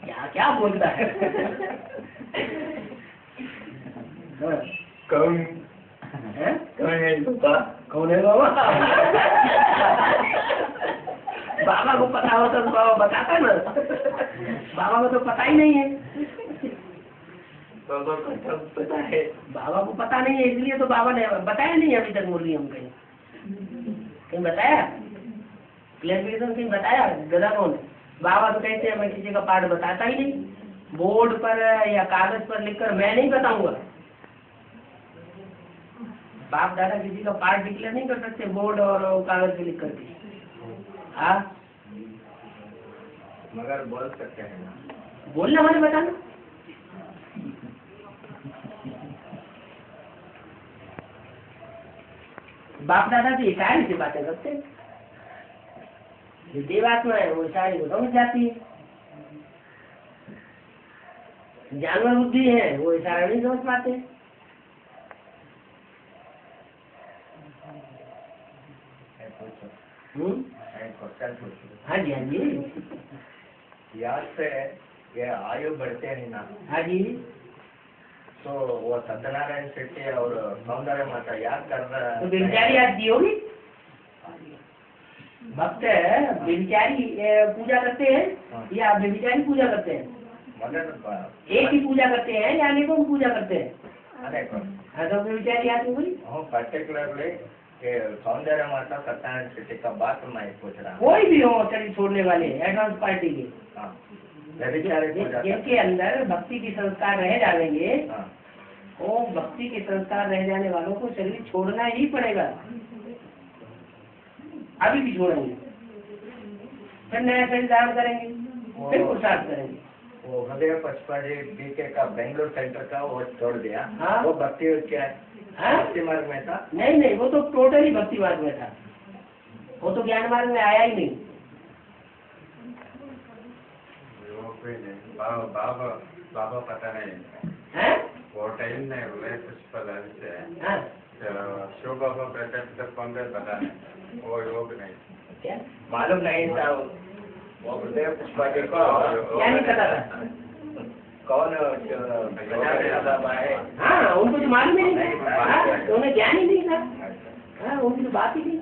क्या क्या बोलता है? कौन है? कौन है बाबा? कौन है बाबा? बाबा को पता होता तो बाबा बताता ना, बाबा को तो पता ही नहीं है। बाबा को सब पता है, बाबा को पता नहीं है, इसलिए तो बाबा ने बताया नहीं अभी तक। मुरली हम कहीं बताया? क्लैरिफिकेशन कहीं बताया गदा कौन है? बाबा तो कहते हैं मैं किसी का पाठ बताता ही नहीं, बोर्ड पर या कागज पर लिखकर मैं नहीं बताऊंगा। बाप दादा किसी का पाठ डिक्लेयर नहीं कर सकते बोर्ड और कागज पे लिख करके। हाँ, मगर बोल सकते हैं ना, बोलना मैंने बताना। बाप दादा तो इशारे से बातें करते हैं, जो देवात्मा है वो इशारे को समझ जाती है। जानवर बुद्धि है वो इशारा नहीं समझ पाते। हाँ जी हाँ जी। याद से ये आयु बढ़ते हैं ना। हाँ जी। तो वो सत्यनारायण शेट्टी और सौंदर्य माता याद कर रहा तो बेचारी याद दी होगी। भक्त बेचारी पूजा करते हैं या बेचारी पूजा करते हैं? एक ही पूजा करते हैं या अनेकों की पूजा करते हैं? अनेकों। हाँ तो बेचारी याद हो गई। पर्टिकुलरली सौंदर्य माता सत्यनारायण शेट्टी का बात मैं पूछ रहा हूँ। कोई भी हो शरीर छोड़ने वाले एडवांस पार्टी के, जिनके जिनके अंदर भक्ति की संस्कार रह जाएंगे, वो भक्ति के संस्कार रह जाने वालों को शरीर छोड़ना ही पड़ेगा। अभी भी छोड़ेंगे, फिर नया शरीर धारण करेंगे, फिर पुरुषार्थ करेंगे। वो हृदय पचपड़ी बीके का बेंगलोर सेंटर का वो छोड़ दिया। हाँ? वो भक्ति क्या है? भक्ति मार्ग में था? नहीं, वो तो टोटली भक्ति मार्ग में था, वो तो ज्ञान मार्ग में आया ही नहीं। बाबा पता नहीं है? वो टाइम में हृदय पुष्प शिव बाबा प्रत्यक्ष कौन पता नहीं, वो योग नहीं क्या मालूम नहीं था। वो हृदय पुष्प को क्या नहीं पता था? कौन बाबा है? हाँ, उनको तो मालूम ही नहीं था, तो उन्हें ज्ञान ही नहीं था। हाँ, उनकी तो बात ही नहीं।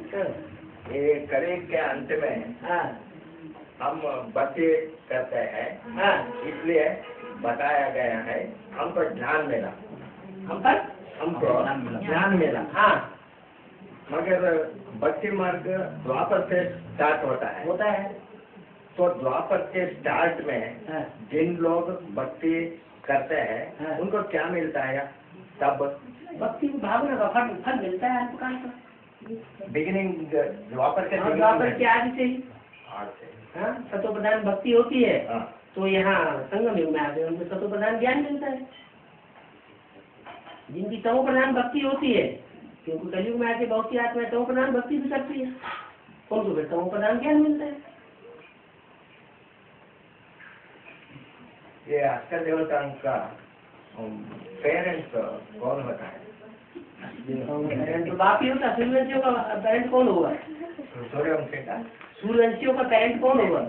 ये करीब के अंत में हाँ हम भक्ति करते हैं, हाँ, इसलिए बताया गया है हमको ध्यान मिला, हमको ध्यान मिला। हाँ मगर भक्ति मार्ग द्वापर से स्टार्ट होता है। तो द्वापर के स्टार्ट में हाँ। जिन लोग भक्ति करते हैं हाँ। उनको क्या मिलता है? तब भक्ति की भावना का फल मिलता है अल्पकाल का। बिगिनिंग द्वापर के द्वापर के आदि से ही से हाँ, सतो प्रधान भक्ति होती है। हाँ। तो यहाँ संगम युग में आते हैं, उनको सतो प्रधान ज्ञान मिलता है। जिनकी तमो प्रधान भक्ति होती है, क्योंकि कलयुग में आके बहुत सी आत्माएं तमो प्रधान भक्ति भी करती है, उनको फिर तमो प्रधान ज्ञान मिलता है। ये अष्ट देवता का पेरेंट्स कौन होता है? पेरेंट तो बाप ही होता। सूर्यवंशियों का पेरेंट कौन होगा? सूर्यवंशी का सूर्यवंशियों का पेरेंट कौन होगा?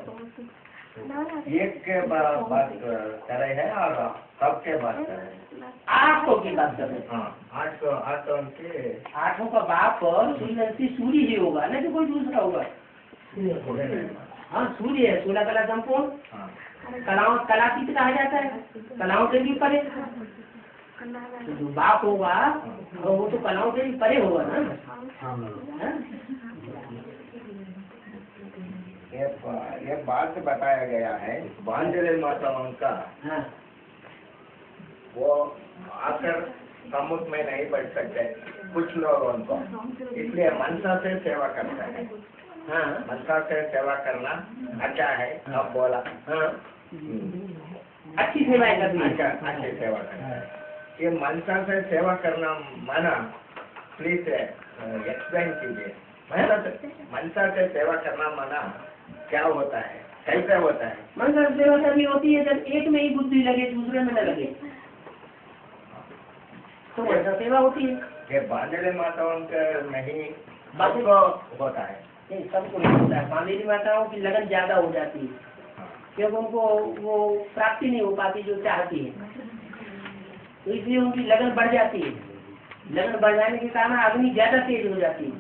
एक के बात कर रहे हैं और सबके बात कर रहे हैं। 800 की बात कर रहे हैं। हाँ, 800 के 8 का बाप सूर्यवंशी सूर्य ही होगा, ना कि कोई दूसरा होगा। हाँ, सूर्य है, 16 कला संपूर्ण। हाँ। कलातीत कहा जाता है, कलाओं से भी परे। तो जो बाप होगा वो तो कलाओं से भी परे होगा ना। हाँ? ये बात बताया गया है बांजरे माताओं का। हाँ। वो आकर सम्मुख में नहीं बैठ सकते कुछ लोग उनको, इसलिए मनसा से सेवा करते हैं। हाँ। मनसा से सेवा करना अच्छा है। अब बोला हाँ। अच्छी सेवाएं करनी है। अच्छी सेवा करना। ये मनसा से सेवा करना माना प्लीज एक्सप्लेन कीजिए। मनसा से सेवा करना माना क्या होता है, कैसे होता है? मनसा सेवा करनी होती है जब एक में ही बुद्धि लगे, दूसरे में न लगे, तो मनसा सेवा होती है। ये बांधले माताओं का नहीं सबको होता है? नहीं, सबको नहीं होता है। बांधेली माताओं की लगन ज्यादा हो जाती है, क्योंकि उनको वो प्राप्ति नहीं हो पाती जो चाहती है, तो इसलिए उनकी लगन बढ़ जाती है। लगन बढ़ जाने के कारण अग्नि ज्यादा तेज हो जाती है,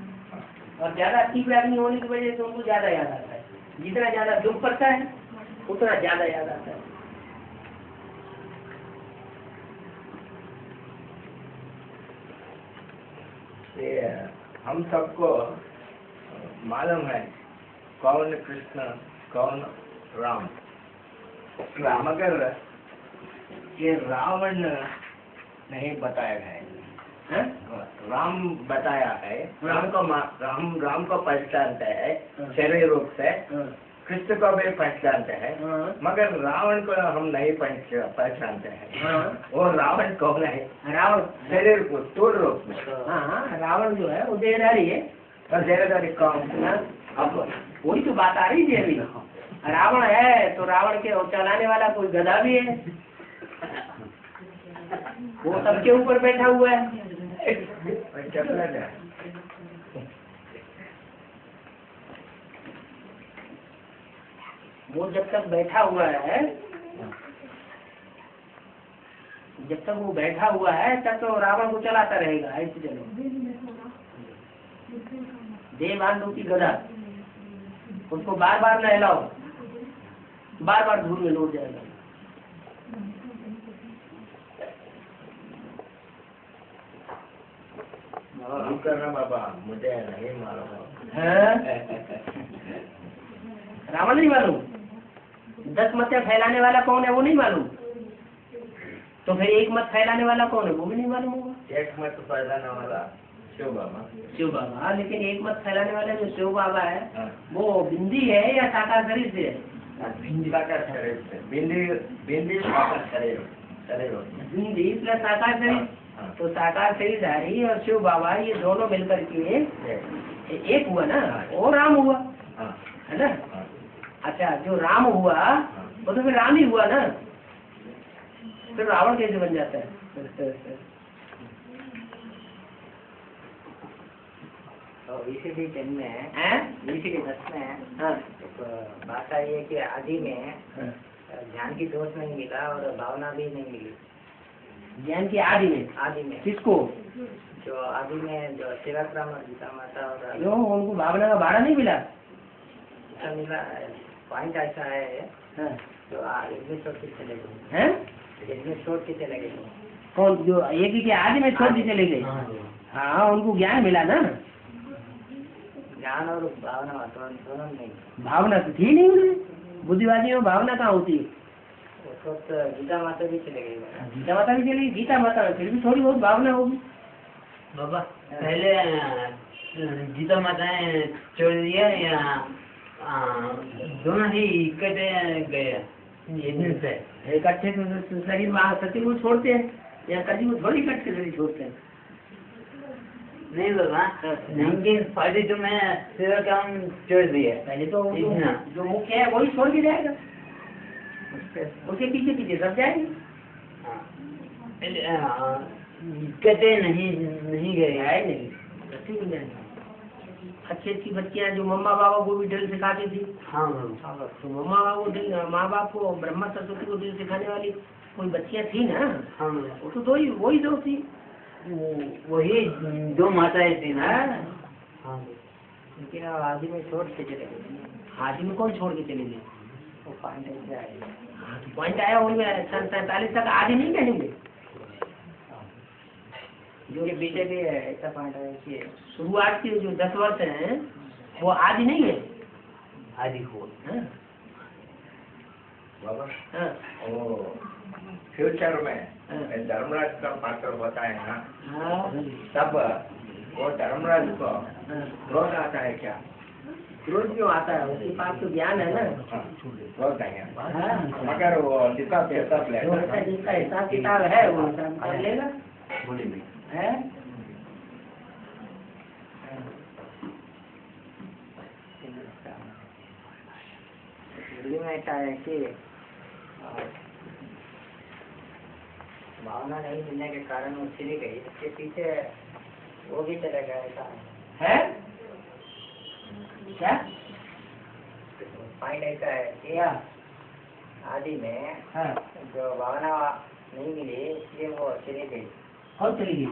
और ज्यादा तीव्र अग्नि होने की वजह से उनको ज्यादा याद आता है। जितना ज्यादा दुख पड़ता है उतना ज्यादा याद आता है। ये हम सबको मालूम है कौन कृष्ण कौन राम। मगर ये रावण नहीं बताया है, राम बताया है। राम को पहचानते है शरीर रूप से, कृष्ण को भी पहचानते हैं, हाँ। मगर रावण को हम नहीं पहचानते हैं। हाँ। वो रावण कौन है? रावण शरीर को स्थूल रूप में। हाँ, रावण जो है वो देहधारी है। और देहधारी कौन? हाँ, अब वही तो बात आ रही थी अभी। रावण है तो रावण के चलाने वाला कोई गधा भी है, वो सबके ऊपर बैठा हुआ है। चपला है। वो जब तक बैठा हुआ है, जब तक वो बैठा हुआ है तब तो रावण को चलाता रहेगा। ऐसे चलो, देवान रूपी गधा, उसको बार बार नहलाओ, बार बार धूल में लौट जाएगा। करना बाबा, मुझे नहीं मालूम है? रावण नहीं मालूम? 10 मत फैलाने वाला कौन है वो नहीं मालूम? तो फिर 1 मत फैलाने वाला कौन है वो भी नहीं मालूम होगा? 1 मत फैलाने वाला शिव बाबा। शिव बाबा, लेकिन 1 मत फैलाने वाला जो शिव बाबा है, हाँ। वो बिंदी है या साकार शरीर से है? साकार शरीर से। बिंदी साकार शरीर बिंदी प्लस साकार शरीर। हाँ। तो साकार शरीरधारी और शिव बाबा ये दोनों मिलकर के एक हुआ ना, वो राम हुआ, हाँ। है ना? हाँ। अच्छा, जो राम हुआ वो तो फिर राम ही हुआ ना, फिर रावण कैसे बन जाता है? तो इसीलिए जन्म में हैं? इसीलिए दस में हाँ। बात आई है कि आदि में ज्ञान की दोष नहीं मिला और भावना भी नहीं मिली। ज्ञान की आदि में किसको? जो आदि में जो सेवाग्राम गीता माता और क्यों उनको भावना का भाड़ा नहीं मिला? अच्छा मिला। पॉइंट ऐसा है हाँ। जो इसमें छोड़ के चले गए, हैं? इसमें छोड़ के चले गए। कौन? जो एक ही के आदि में छोड़ के चले गए? हाँ, उनको ज्ञान मिला ना। ज्ञान और भावना दोनों नहीं। भावना तो थी नहीं उन्हें, बुद्धिवादी में भावना कहाँ होती है? उस वक्त गीता माता भी चले गए। गीता माता भी चली, गीता माता में फिर भी थोड़ी बहुत भावना होगी। बाबा पहले गीता माताएं छोड़ दिया या दोनों ही इकट्ठे गए? इकट्ठे तो शरीर में सती को छोड़ते हैं, या कभी को थोड़ी इकट्ठे शरीर छोड़ते हैं। नहीं बाबा, 1942 में सेवा काम छोड़ दिया। पहले तो जो मुख्य है वही छोड़ के जाएगा, उसके पीछे पीछे सब जाएंगे। इकट्ठे नहीं गए है नहीं। अच्छी अच्छी बच्चियां जो मम्मा बाबा को भी ड्रिल सिखाती थी। हाँ। तो मम्मा बाबा को, माँ बाप को, ब्रह्मा सरस्वती को ड्रिल सिखाने वाली कोई बच्चियां थी ना। हाँ, वो तो वही दो थी। वही 2 माताएं थी ना। हाँ, लेकिन आदि में छोड़ के चले गए। आदि में कौन छोड़ के चले गए? वो पॉइंट ऐसे आए। पॉइंट आया उनमें 47 तक आदि नहीं कहेंगे। जो के पीछे भी है ऐसा पॉइंट है कि शुरुआत के जो 10 वर्ष हैं वो आदि नहीं है, आदि हो। हाँ? बाबा, हाँ। वो फ्यूचर में हाँ। धर्मराज का पात्र होता है ना, हाँ। तब वो धर्मराज को हाँ। क्रोध आता है क्या? क्रोध क्यों आता है? उसके पास तो ज्ञान है ना। हाँ, क्रोध नहीं है, हाँ। मगर वो हिसाब जिसका हिसाब किताब है वो हिसाब कर लेगा, है? दिल्ली में ऐसा है कि भावना नहीं मिलने के कारण वो चली गई, इसके पीछे वो भी चला गया। ऐसा है क्या? पॉइंट ऐसा है कि आदि में हाँ। जो भावना नहीं मिली इसलिए वो चली गई। और चली गई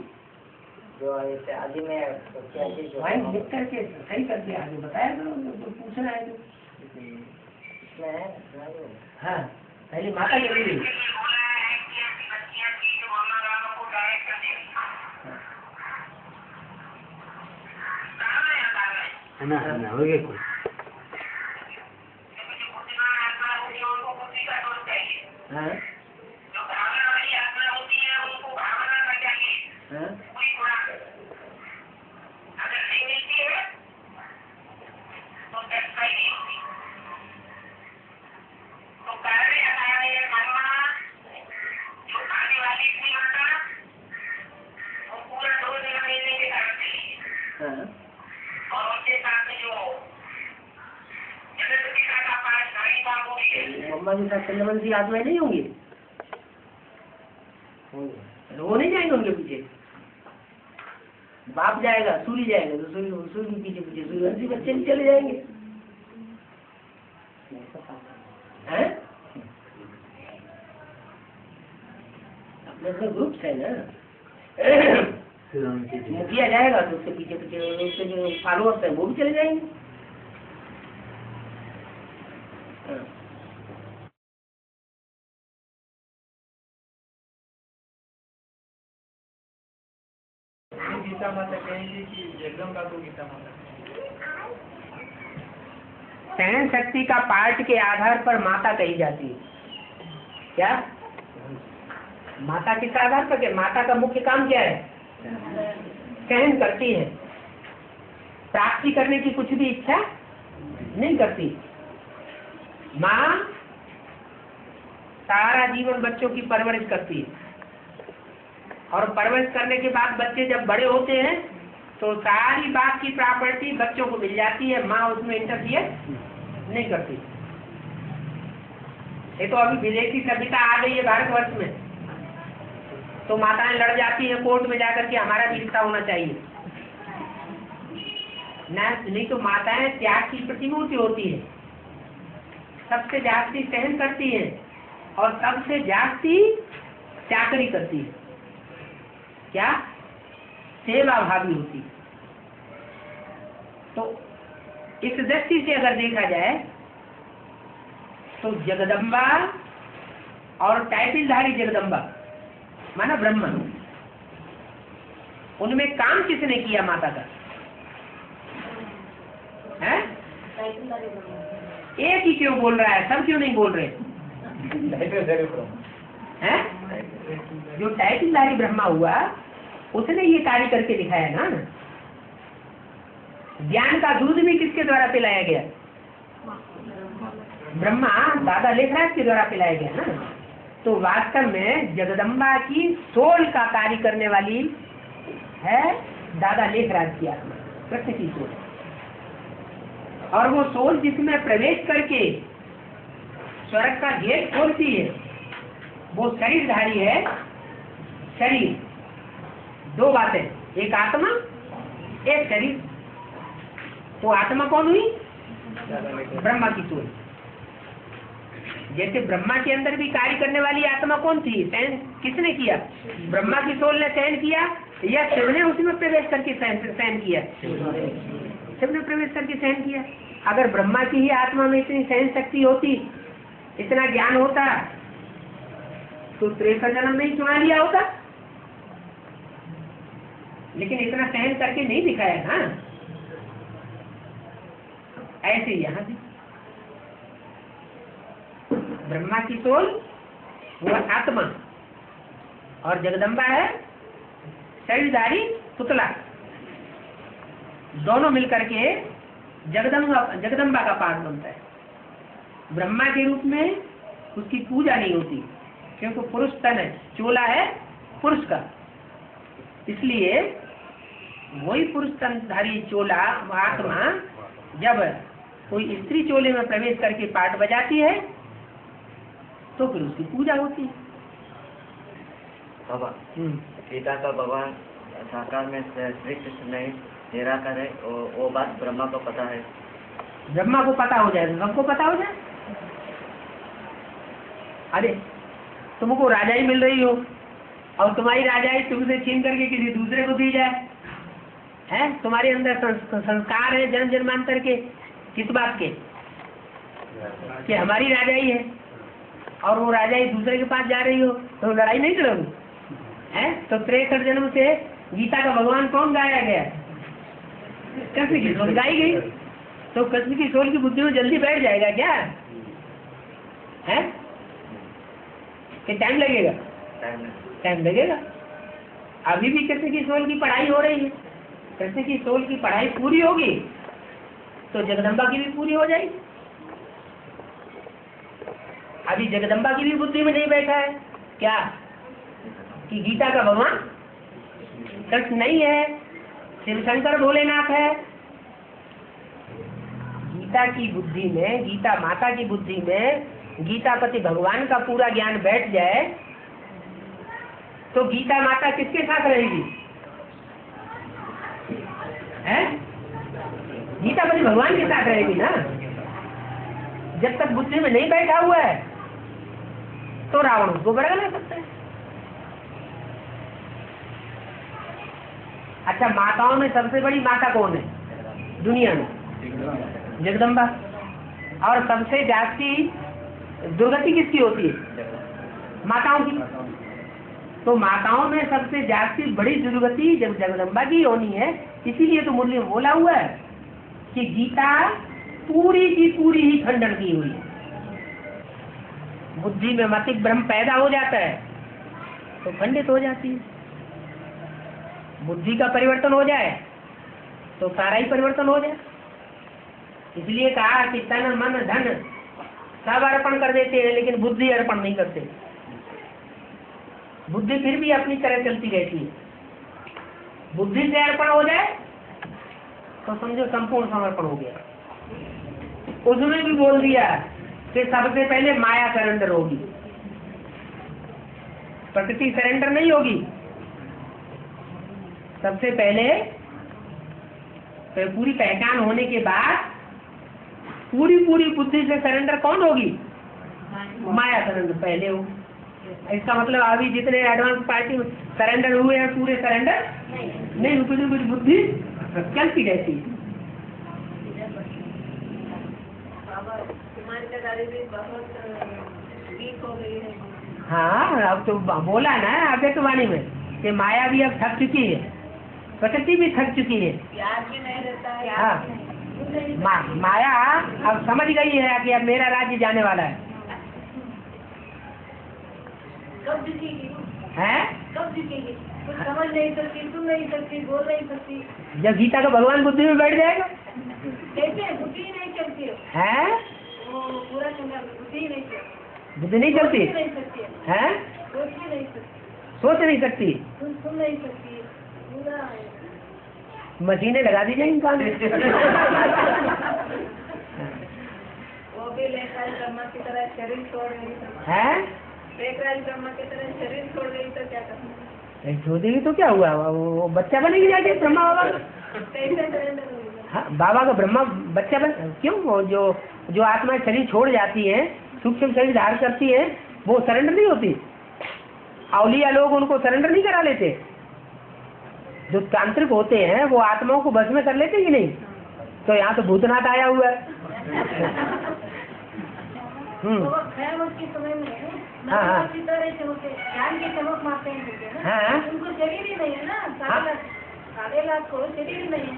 जो ऐसे आदि में क्या चीज जो पॉइंट लिख करके सही करके आगे बताया था, तो पूछना है तो। इसमें हाँ, पहले माता चली गई। है ना, हो गया कोई। हाँ। हाँ। माताओं के साथ चंद्रवंशी आत्माएं नहीं होंगी? वो नहीं जाएंगे उनके पीछे। बाप जाएगा, सूर्य जाएगा तो सूर्य के पीछे पीछे सूर्यवंशी बच्चे भी चले जाएंगे। हैं? अपने अपने ग्रुप्स है ना। मुखिया जाएगा तो उसके पीछे पीछे उसके जो फॉलोअर्स है वो भी चले जाएंगे। गीता माता कहेंगे कि जगदम्बा को गीता माता सहन शक्ति का पार्ट के आधार पर माता कही जाती है। क्या माता किस आधार पर? क्या माता का मुख्य काम क्या है? सहन करती है, प्राप्ति करने की कुछ भी इच्छा नहीं करती। माँ सारा जीवन बच्चों की परवरिश करती है और परवरिश करने के बाद बच्चे जब बड़े होते हैं तो सारी बात की प्रॉपर्टी बच्चों को मिल जाती है, माँ उसमें इंटरफियर नहीं करती। ये तो अभी विदेशी सभ्यता आ गई है भारतवर्ष में, तो माताएं लड़ जाती है कोर्ट में जाकर के हमारा भी रिश्ता होना चाहिए ना। नहीं तो माताएं त्याग की प्रतिमूर्ति होती है, सबसे जास्ती सहन करती है और सबसे जास्ती चाकरी करती है। क्या सेवा भावी होती है। तो इस दृष्टि से अगर देखा जाए तो जगदम्बा और टाइटिलधारी जगदम्बा माना ब्रह्मा, उनमें काम किसने किया माता का? है? एक ही क्यों बोल रहा है, सब क्यों नहीं बोल रहे हैं? जो टाइटिलधारी ब्रह्मा हुआ उसने ये कार्य करके दिखाया ना। ज्ञान का दूध भी किसके द्वारा पिलाया गया? ब्रह्मा दादा लेखराज के द्वारा पिलाया गया ना। तो वास्तव में जगदम्बा की सोल का कार्य करने वाली है दादा लेखराज की आत्मा, कृष्ण की सोल। और वो सोल जिसमें प्रवेश करके स्वर्ग का गेट खोलती है वो शरीरधारी है। शरीर, दो बातें, एक आत्मा एक शरीर। तो आत्मा कौन हुई? ब्रह्मा की सोल। जैसे ब्रह्मा के अंदर भी कार्य करने वाली आत्मा कौन थी? सहन किसने किया? ब्रह्मा की सोल ने सहन किया या शिव ने उसमें प्रवेश करके सहन किया? शिव ने प्रवेश करके सहन किया। अगर ब्रह्मा की ही आत्मा में इतनी सहन शक्ति होती, इतना ज्ञान होता, तो 63 जन्म में ही सुना लिया होता। लेकिन इतना सहन करके नहीं दिखाया ना। ऐसे यहाँ भी ब्रह्मा की सोल वो आत्मा और जगदम्बा है शरीरधारी पुतला। दोनों मिलकर के जगदम्बा का पार्ट बनता है। ब्रह्मा के रूप में उसकी पूजा नहीं होती क्योंकि पुरुष तन है, चोला है पुरुष का, इसलिए वही पुरुष तनधारी चोला आत्मा जब कोई स्त्री चोले में प्रवेश करके पाठ बजाती है तो फिर उसकी पूजा होती है। बाबा गीता का भगवान साकार में श्री कृष्ण नहीं निराकार है, वो बात ब्रह्मा को पता है। ब्रह्मा को पता हो जाए, सबको पता हो जाए। अरे तुमको राजाई मिल रही हो और तुम्हारी राजाई तुमसे छीन करके किसी दूसरे को दी जाए, है? तुम्हारे अंदर संस्कार है जन्म जन्मांतर के, किस बात के? कि हमारी राजाई है और वो राजाई दूसरे के पास जा रही हो तो लड़ाई नहीं करोगे, है? तो 63 जन्म से गीता का भगवान कौन गाया गया? कृष्ण की सोल गाई गई। तो कृष्ण की सोल की बुद्धि में जल्दी बैठ जाएगा क्या? है कि टाइम लगेगा? टाइम लगेगा। अभी भी कृष्ण की सोल की पढ़ाई हो रही है। कृष्ण की सोल की पढ़ाई पूरी होगी तो जगदम्बा की भी पूरी हो जाएगी। अभी जगदम्बा की भी बुद्धि में नहीं बैठा है क्या कि गीता का भगवान कृष्ण नहीं है, शिव शंकर भोलेनाथ है। गीता की बुद्धि में, गीता माता की बुद्धि में गीतापति भगवान का पूरा ज्ञान बैठ जाए तो गीता माता किसके साथ रहेगी? है? गीतापति भगवान के साथ रहेगी ना। जब तक बुद्धि में नहीं बैठा हुआ है तो रावण उसको बड़ा ले सकता है। अच्छा, माताओं में सबसे बड़ी माता कौन है दुनिया में? जगदम्बा। और सबसे जास्ती दुर्गति किसकी होती है? माताओं की। तो माताओं में सबसे जास्ती बड़ी दुर्गति जब जगदम्बा की होनी है, इसीलिए तो मुरली में बोला हुआ है कि गीता पूरी की पूरी ही खंडन की हुई है। बुद्धि में मतिक भ्रम पैदा हो जाता है तो खंडित हो जाती है। बुद्धि का परिवर्तन हो जाए तो सारा ही परिवर्तन हो जाए। इसलिए कहा कि तन मन धन सब अर्पण कर देते हैं लेकिन बुद्धि अर्पण नहीं करते। बुद्धि फिर भी अपनी तरह चलती रहती है। बुद्धि से अर्पण हो जाए तो समझो संपूर्ण समर्पण हो गया। उसमें भी बोल दिया कि सबसे पहले माया सरेंडर होगी, प्रकृति सरेंडर नहीं होगी। सबसे पहले तो पूरी पहचान होने के बाद पूरी बुद्धि से सरेंडर कौन होगी? माया सरेंडर पहले हो। इसका मतलब अभी जितने एडवांस पार्टी सरेंडर हुए हैं पूरे सरेंडर नहीं हुए, कुछ बुद्धि चलती रहती है। हाँ, अब तो बोला ना आकाशवाणी में कि माया भी अब थक चुकी है, प्रकृति भी थक चुकी है। भी नहीं रहता है। हाँ, माया अब समझ गई है कि अब मेरा राज्य जाने वाला है। कब दिखेगी? हैं? कब दिखेगी? कुछ समझ नहीं सकती, सुन नहीं सकती, बोल नहीं सकती। जब गीता का भगवान बुद्धि में बैठ जाएगा कैसे? बुद्धि नहीं चलती है। वो पूरा चंगा बुद्धि नहीं चलती। बुद्धि नहीं चलती नहीं सकती है। सोच भी नहीं सकती, सोच नहीं सकती, सुन नहीं सकती। पूरा मशीनें लगा दी जाएंगी कान में। वो भी लेकर ब्रह्मा की तरह शरीर छोड़ गई है। लेकर ब्रह्मा की तरह शरीर छोड़ गई तो क्या करना? छोड़ देगी तो क्या हुआ? वो बच्चा बनेगी जाके ब्रह्मा बाबा का। कैसे सरेंडर होगी? हाँ, बाबा का ब्रह्मा बच्चा बन क्यों? वो जो आत्मा शरीर छोड़ जाती है, सूक्ष्म शरीर धारण करती है, वो सरेंडर नहीं होती। औलिया लोग उनको सरेंडर नहीं करा लेते। जो तांत्रिक होते हैं वो आत्माओं को बस में कर लेते कि नहीं? तो यहाँ तो भूतनाथ आया हुआ है। तो वो खैर के समय में हाँ। की तरह से होते ज्ञान की चमक मारते हैं। हाँ। उनको शरीर ही नहीं है ना, 7.5 को शरीर ही नहीं है।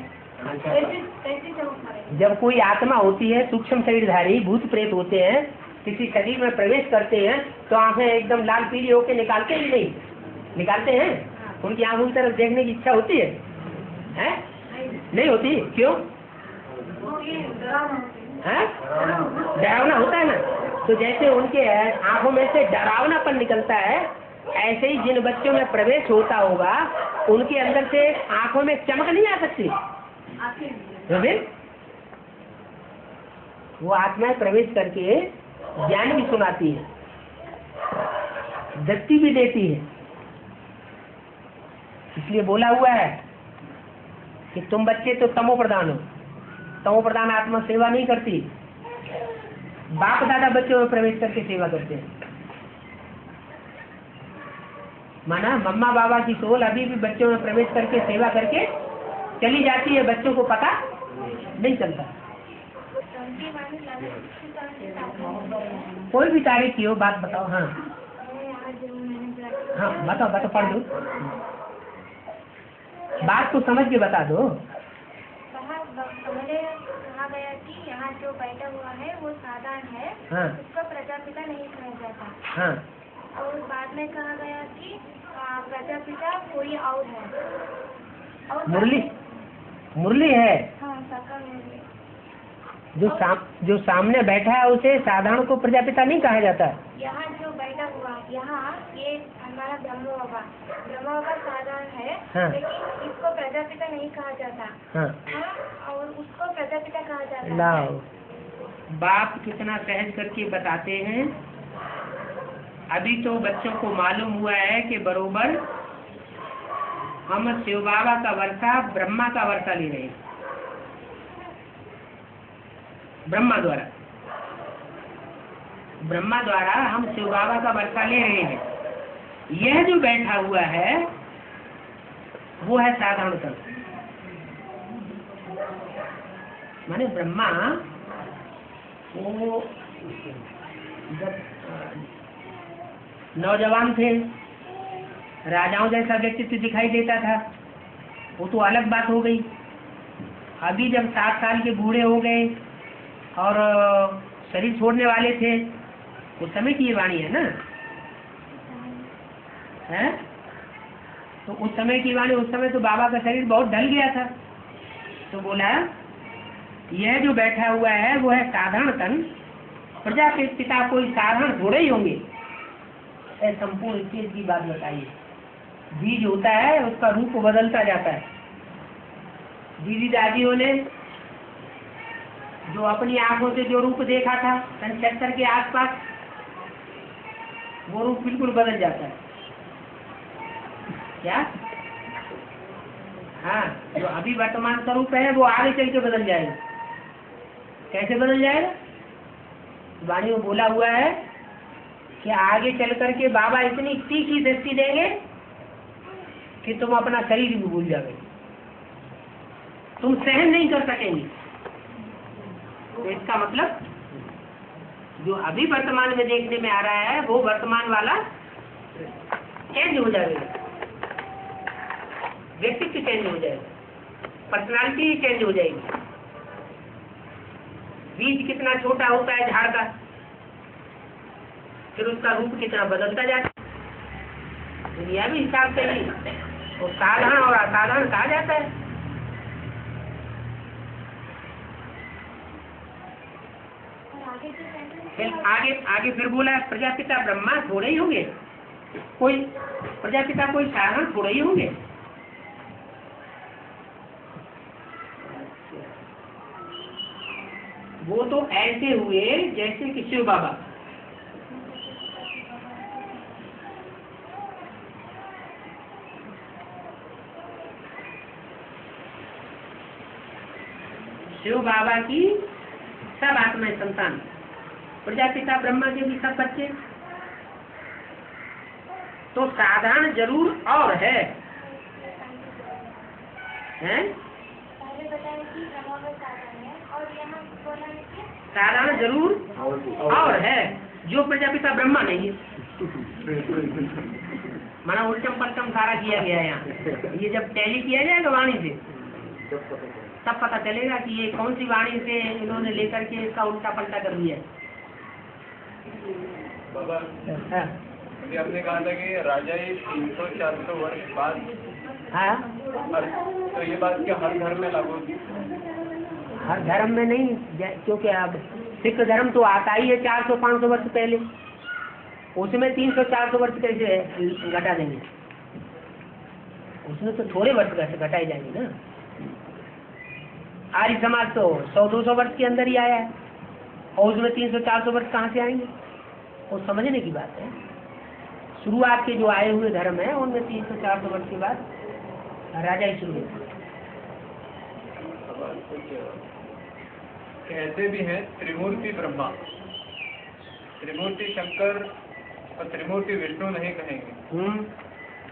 कैसे चमक मारेंगे? जब कोई आत्मा होती है, सूक्ष्म शरीरधारी भूत प्रेत होते हैं, किसी शरीर में प्रवेश करते हैं तो आंखें एकदम लाल पीली होके निकालते ही नहीं? निकालते हैं। उनकी आंखों की तरफ देखने की इच्छा होती है? हैं? नहीं होती। क्यों? है? डरावना होता है ना। तो जैसे उनके आंखों में से डरावनापन निकलता है, ऐसे ही जिन बच्चों में प्रवेश होता होगा उनके अंदर से आंखों में चमक नहीं आ सकती। वो आत्माएं प्रवेश करके ज्ञान भी सुनाती है, दृष्टि भी देती है। इसलिए बोला हुआ है कि तुम बच्चे तो तमो प्रधान हो। तमो प्रधान आत्मा सेवा नहीं करती। बाप दादा बच्चों में प्रवेश करके सेवा करते हैं। माना मम्मा बाबा की सोल अभी भी बच्चों में प्रवेश करके सेवा करके चली जाती है, बच्चों को पता नहीं चलता। कोई भी तारीख की हो बात बताओ। हाँ हाँ, बताओ पढ़ दो, बात को समझ के बता दो। कहा गया कि यहाँ जो बैठा हुआ है वो साधारण है। हाँ। उसका प्रजापिता नहीं कहा जाता। हाँ। और बाद में कहा गया कि प्रजापिता कोई और है। और मुरली है। हाँ, साकार मुरली। जो सामने बैठा है उसे साधारण को प्रजापिता नहीं कहा जाता। यहाँ जो बैठा हुआ यहाँ ये हमारा ब्रह्म बाबा साधारण है। हाँ। लेकिन इसको प्रजापिता नहीं कहा जाता। हाँ। हाँ, और उसको प्रजापिता कहा जाता है। लाओ बाप कितना सहज करके बताते हैं। अभी तो बच्चों को मालूम हुआ है कि बरोबर हम शिव बाबा का वर्षा ब्रह्मा का वर्षा ले रहे हैं, ब्रह्मा द्वारा हम शिव बाबा का वर्षा ले रहे हैं। यह जो बैठा हुआ है वो है साधारण तन, माने ब्रह्मा वो जब नौजवान थे, राजाओं जैसा व्यक्तित्व दिखाई देता था, वो तो अलग बात हो गई। अभी जब 7 साल के बूढ़े हो गए और शरीर छोड़ने वाले थे, उस समय की ये वाणी है ना, है? तो उस समय की वाणी, उस समय तो बाबा का शरीर बहुत ढल गया था। तो बोला यह जो बैठा हुआ है वो है साधारण तन, प्रजा के पिता कोई साधारण थोड़े ही होंगे। संपूर्ण चीज की बात बताइए। बीज होता है उसका रूप बदलता जाता है। दीदी दादियों ने जो अपनी आंखों से जो रूप देखा था 76 के आसपास, वो रूप बिल्कुल बदल जाता है। क्या? हाँ, जो अभी वर्तमान स्वरूप है वो आगे चल के बदल जाएगा। कैसे बदल जाएगा? वाणी में बोला हुआ है कि आगे चल करके बाबा इतनी तीखी दृष्टि देंगे कि तुम अपना शरीर भी भूल जाओगे, तुम सहन नहीं कर सकेंगे। तो इसका मतलब जो अभी वर्तमान में देखने में आ रहा है वो वर्तमान वाला चेंज हो जाएगा, व्यक्तित्व चेंज हो जाएगा, पर्सनालिटी चेंज हो जाएगी। बीज कितना छोटा होता है झाड़ का, फिर उसका रूप कितना बदलता जाता है। दुनिया भी हिसाब से ही वो साधारण और असाधारण कहा जाता है। फिर आगे फिर बोला प्रजापिता ब्रह्मा थोड़े ही होंगे, कोई प्रजापिता कोई साधारण थोड़े ही होंगे। वो तो ऐसे हुए जैसे कि शिव बाबा। शिव बाबा की सब आत्माएं संतान, प्रजापिता ब्रह्मा के भी सब बच्चे। तो साधारण जरूर और है, हैं? पहले बताया कि ब्रह्मा में साधारण है और यहाँ बोला है कि साधारण जरूर और है, जो प्रजापिता ब्रह्मा नहीं है। माना उल्टम पलटम सारा किया गया है यहाँ। ये जब टैली किया जाएगा वाणी से तब पता चलेगा कि ये कौन सी वाणी से इन्होंने लेकर के इसका उल्टा पलटा कर दिया है। बाबा हाँ। ये आपने कहा था कि राजा ये 300-400 वर्ष बाद, हाँ, तो ये बात क्या हर धर्म में लागू होती? हर धर्म में नहीं, क्योंकि अब सिख धर्म तो आता ही है 400-500 वर्ष पहले, उसमें 300-400 वर्ष कैसे घटा देंगे? उसमें तो थोड़े वर्ष घटाए जाएंगे ना। आर्य समाज तो 100-200 वर्ष के अंदर ही आया है और उसमें 300-400 वर्ष कहाँ से आएंगे? वो समझने की बात है। शुरुआत के जो आए हुए धर्म है उनमें 300-400 वर्ष के बाद राजा ही शुरू हुए। कहते भी हैं त्रिमूर्ति ब्रह्मा, त्रिमूर्ति शंकर और त्रिमूर्ति विष्णु नहीं कहेंगे।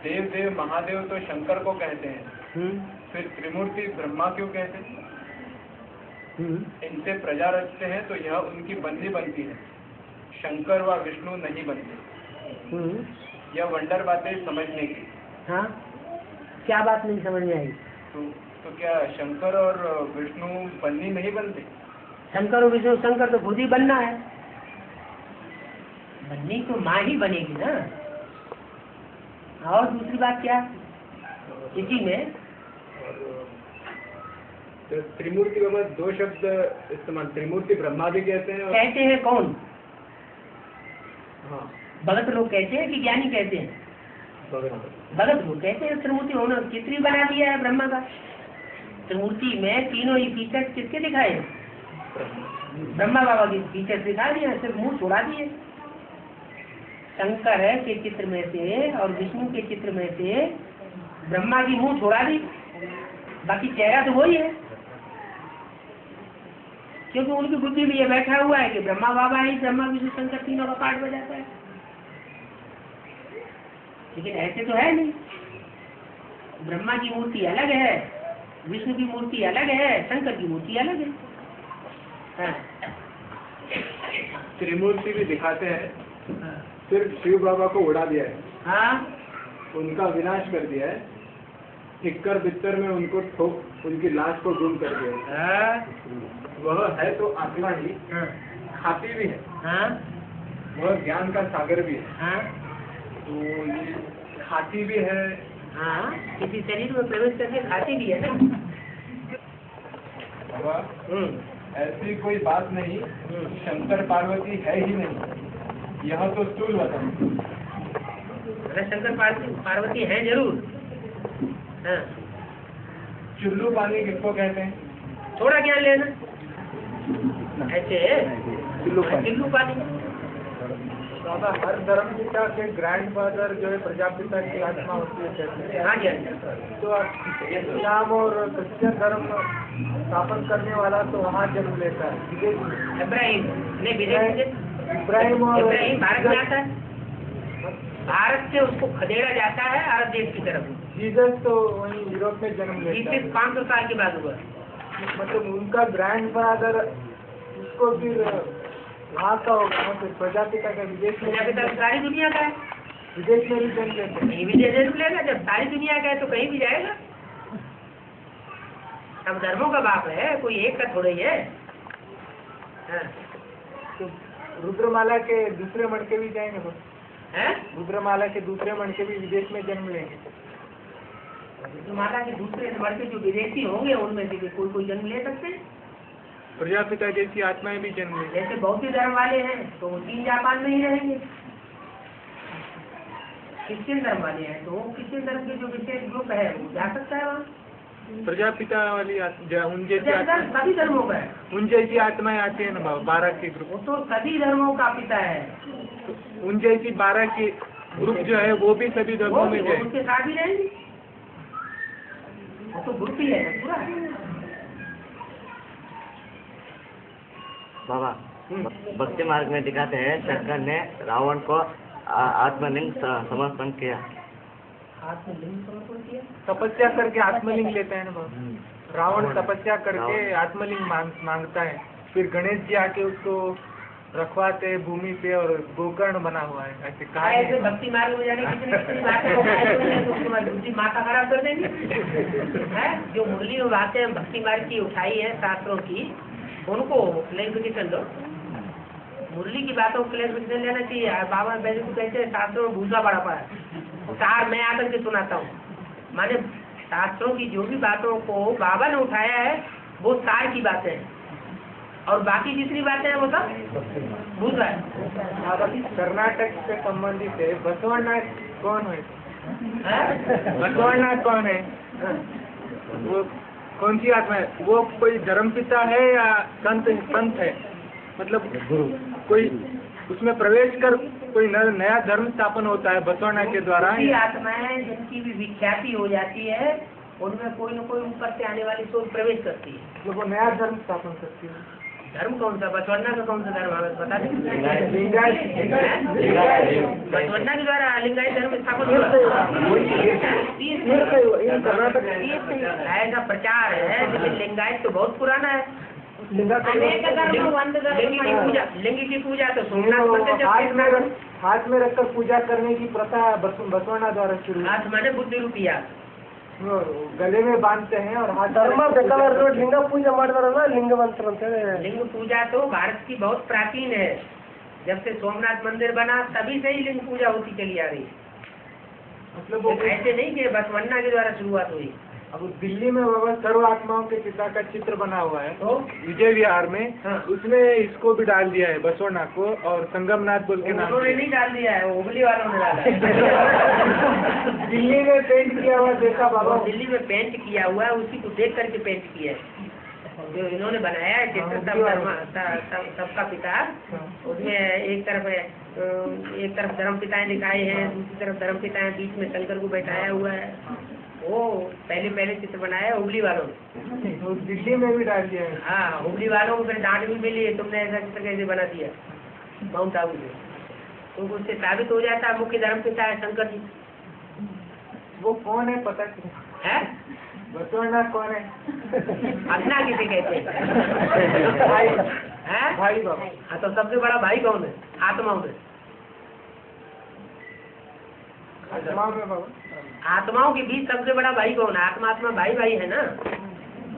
देव देव महादेव तो शंकर को कहते हैं, फिर त्रिमूर्ति ब्रह्मा क्यों कहते हैं? इनसे प्रजा रचते हैं तो यह उनकी बंदी बनती है, शंकर व विष्णु नहीं बनते। यह वंडर बातें समझने की। हाँ, क्या बात नहीं समझ में आई? तो क्या शंकर और विष्णु बन्नी नहीं बनते? शंकर और विष्णु, शंकर तो खुद ही बनना है, बननी तो माँ ही बनेगी ना। और दूसरी बात क्या इसी में? तो त्रिमूर्ति बाबा 2 शब्द इस्तेमाल, त्रिमूर्ति ब्रह्मा भी कहते हैं और... कहते हैं कौन? हाँ, भगत लोग कहते हैं कि ज्ञानी कहते हैं? भगत लोग कहते हैं त्रिमूर्ति होना। चित्र बना दिया है ब्रह्मा का। त्रिमूर्ति में तीनों ही फीचर किसके दिखाए? ब्रह्मा बाबा के पीछे दिखा दिया, सिर्फ मुंह छोड़ा दिए। शंकर के चित्र में से और विष्णु के चित्र में से ब्रह्मा की मुंह छोड़ा दी, बाकी चेहरा तो वही है, क्योंकि उनकी बुद्धि में ये बैठा हुआ है कि ब्रह्मा बाबा ही ब्रह्मा विष्णु शंकर तीनों का पाठ बजाता है। लेकिन ऐसे तो है नहीं, ब्रह्मा की मूर्ति अलग है, विष्णु की मूर्ति अलग है, शंकर की मूर्ति अलग है। हाँ। त्रिमूर्ति भी दिखाते हैं, सिर्फ शिव बाबा को उड़ा दिया है, हाँ, उनका विनाश कर दिया है, इक्कर बित्तर में उनको ठोक उनकी लाश को गुम कर दिया है। हाँ, वह है तो आत्मा ही, हाँ, खाती भी है, हाँ, वह ज्ञान का सागर भी है। हाँ, तो ये खाती भी है, हाँ, किसी शरीर में प्रवेश करके खाती भी है ना। बाबा ऐसी कोई बात नहीं, शंकर पार्वती है ही नहीं, यह तो स्थूल वचन। अरे शंकर पार्वती है जरूर। हाँ, चुल्लू पानी किसको कहते हैं? थोड़ा ज्ञान लेना ऐसे चिल्लू पानी। बाबा हर धर्म पिता के ग्रैंडफादर जो है प्रजापिता की आत्मा होती है कहते हैं। हाँ जी, हाँ तो इस्लाम और क्रिश्चियन धर्म स्थापन करने वाला तो वहाँ जन्म लेता है, विदेश में। इब्राहिम नहीं, विदेश इब्राहिम और इब्राहिम भारत में आता है, भारत से उसको खदेड़ा जाता है अरब देश की तरफ। जीसस तो वहीं यूरोप में जन्म लेता है। 500 साल के बाद हुआ। मतलब उनका ग्रैंडफादर उसको फिर वहाँ का होगा, मतलब प्रजापिता का विदेश में प्रजापिता सारी दुनिया का है, विदेश में भी जन्म लेते हैं। कहीं भी जन्म लेगा, जब सारी दुनिया का है तो कहीं भी जाएगा। सब धर्मों का बाप है, कोई एक का थोड़ा ही है। हाँ। तो रुद्रमाला के दूसरे मणके भी जाएंगे तो हैं? रुद्रमाला के दूसरे मणके भी विदेश में जन्म लेंगे। माता के दूसरे नंबर के जो विदेशी होंगे उनमें से भी कोई जन्म ले सकते हैं। प्रजापिता जैसी आत्माएं भी जन्म लेंगे। जैसे बौद्ध धर्म वाले हैं तो वो 3 जापान में ही रहेंगे। क्रिश्चियन धर्म वाले हैं तो क्रिश्चियन धर्म के जो विशेष ग्रुप है वो जा सकता है वहाँ। प्रजापिता वाली उन जैसी सभी धर्मों का है, उन जैसी आत्माएं आती है ना 12 के ग्रुप। वो तो सभी धर्मों का पिता है। उन जैसी 12 के ग्रुप जो है वो भी सभी धर्मों में वो जाए। उसके साथ ही रहेंगे, वो तो ग्रुप ही है पूरा। बाबा भक्ति मार्ग में दिखाते हैं शंकर ने रावण को आत्मलिंग समर्पण किया। आत्मलिंग समर्पण किया, तपस्या करके आत्मलिंग लेते हैं ना बाबा। रावण तपस्या करके आत्मलिंग मांगता है, फिर गणेश जी आके उसको रखवाते भूमि पे और गोकर्ण बना हुआ है, ऐसे कहा है। ऐसे भक्ति मार्ग में जाने कितनी बातें उसके बाद बुद्धि माथा खराब कर देंगे। है जो मुरली में बातें भक्ति मार्ग की उठाई है शास्त्रों की, उनको क्लैरिफिकेशन दो। मुरली की बातों को क्लैरिफिकेशन लेना चाहिए। बाबा बैजू को कहते हैं शास्त्रों में भूसा पड़ा पड़ा है, सार मैं आकर के सुनाता हूँ। माने शास्त्रों की जो भी बातों को बाबा ने उठाया है वो सार की बातें हैं, और बाकी जितनी बातें हैं वो सब भूसा है। कर्नाटक से संबंधित है, बसवनाथ कौन है? बसवनाथ कौन है? वो कौन सी आत्मा है? वो कोई धर्मपिता है या संत है? मतलब कोई उसमें प्रवेश कर कोई नया धर्म स्थापन होता है बसवना के द्वारा। आत्माएं जिनकी भी विख्याति हो जाती है उनमें कोई न कोई ऊपर से आने वाली सोच प्रवेश करती है, तो वो नया धर्म स्थापन करती है। धर्म कौन सा? बसवन्ना का कौन सा धर्म है बता दें? बसवन्ना के द्वारा लिंगायत धर्म स्थापन हुआ। ऐसा प्रचार है, लेकिन लिंगायत तो बहुत पुराना है। लिंग की पूजा तो सोमनाथ मंदिर हाथ में रखकर पूजा करने की प्रथा बसवना द्वारा शुरू। हाथ माने बुद्धि रूपिया, गले में बांधते हैं और हाथ लिंग पूजा ಮಾಡ್ತಾರಲ್ಲ ಲಿಂಗವಂತರ ಅಂತ ಹೇಳಿ। लिंग पूजा तो भारत की बहुत प्राचीन है। जब से सोमनाथ मंदिर बना तभी से ही लिंग पूजा होती चली आ रही। मतलब ऐसे नहीं कि बसवन्ना के द्वारा शुरुआत हुई। अब दिल्ली में बाबा सर्व आत्माओं के पिता का चित्र बना हुआ है तो विजय विहार में। हाँ। उसमें इसको भी डाल दिया है बसवना को, और संगमनाथ बोल के नाम उन्होंने नहीं डाल दिया है, हुबली वालों ने डाला है। दिल्ली में पेंट किया हुआ देखा बाबा। दिल्ली में पेंट किया हुआ है, उसी को देख करके पेंट किया है। जो इन्होंने बनाया है चित्र सबका पिता, उसमें एक तरफ धर्म पिताएं दिखाए हैं, दूसरी तरफ धर्म पिताएं, बीच में शंकर को बैठाया हुआ है। वो पहले चित्र बनाया है हुबली वालों ने। वो दिल्ली में भी डाल दिया है। हाँ, हुबली वालों को फिर डांट भी मिली, तुमने ऐसा चित्र कैसे बना दिया माउंट आबू में। तो उससे साबित हो जाता है मुख्य धर्म पिता है शंकर जी। वो कौन है पता है? बसवण्णा कौन है? अन्ना किसे कहते हैं? भाई है? भाई बाबा। हाँ, तो सबसे बड़ा भाई कौन है आत्माओं में? आत्माओं में बाबा, आत्माओं के बीच सबसे बड़ा भाई कौन है? आत्मा भाई है ना।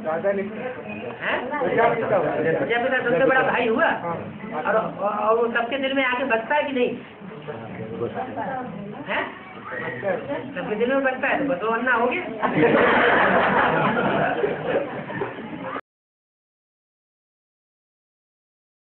दादा लिखते है? प्रजापिता प्रजापिता सबसे बड़ा भाई हुआ। हाँ। और वो सबके दिल में आके बसता है कि नहीं? है? सबके दिल में बसता है, तो बसो अन्ना हो गया।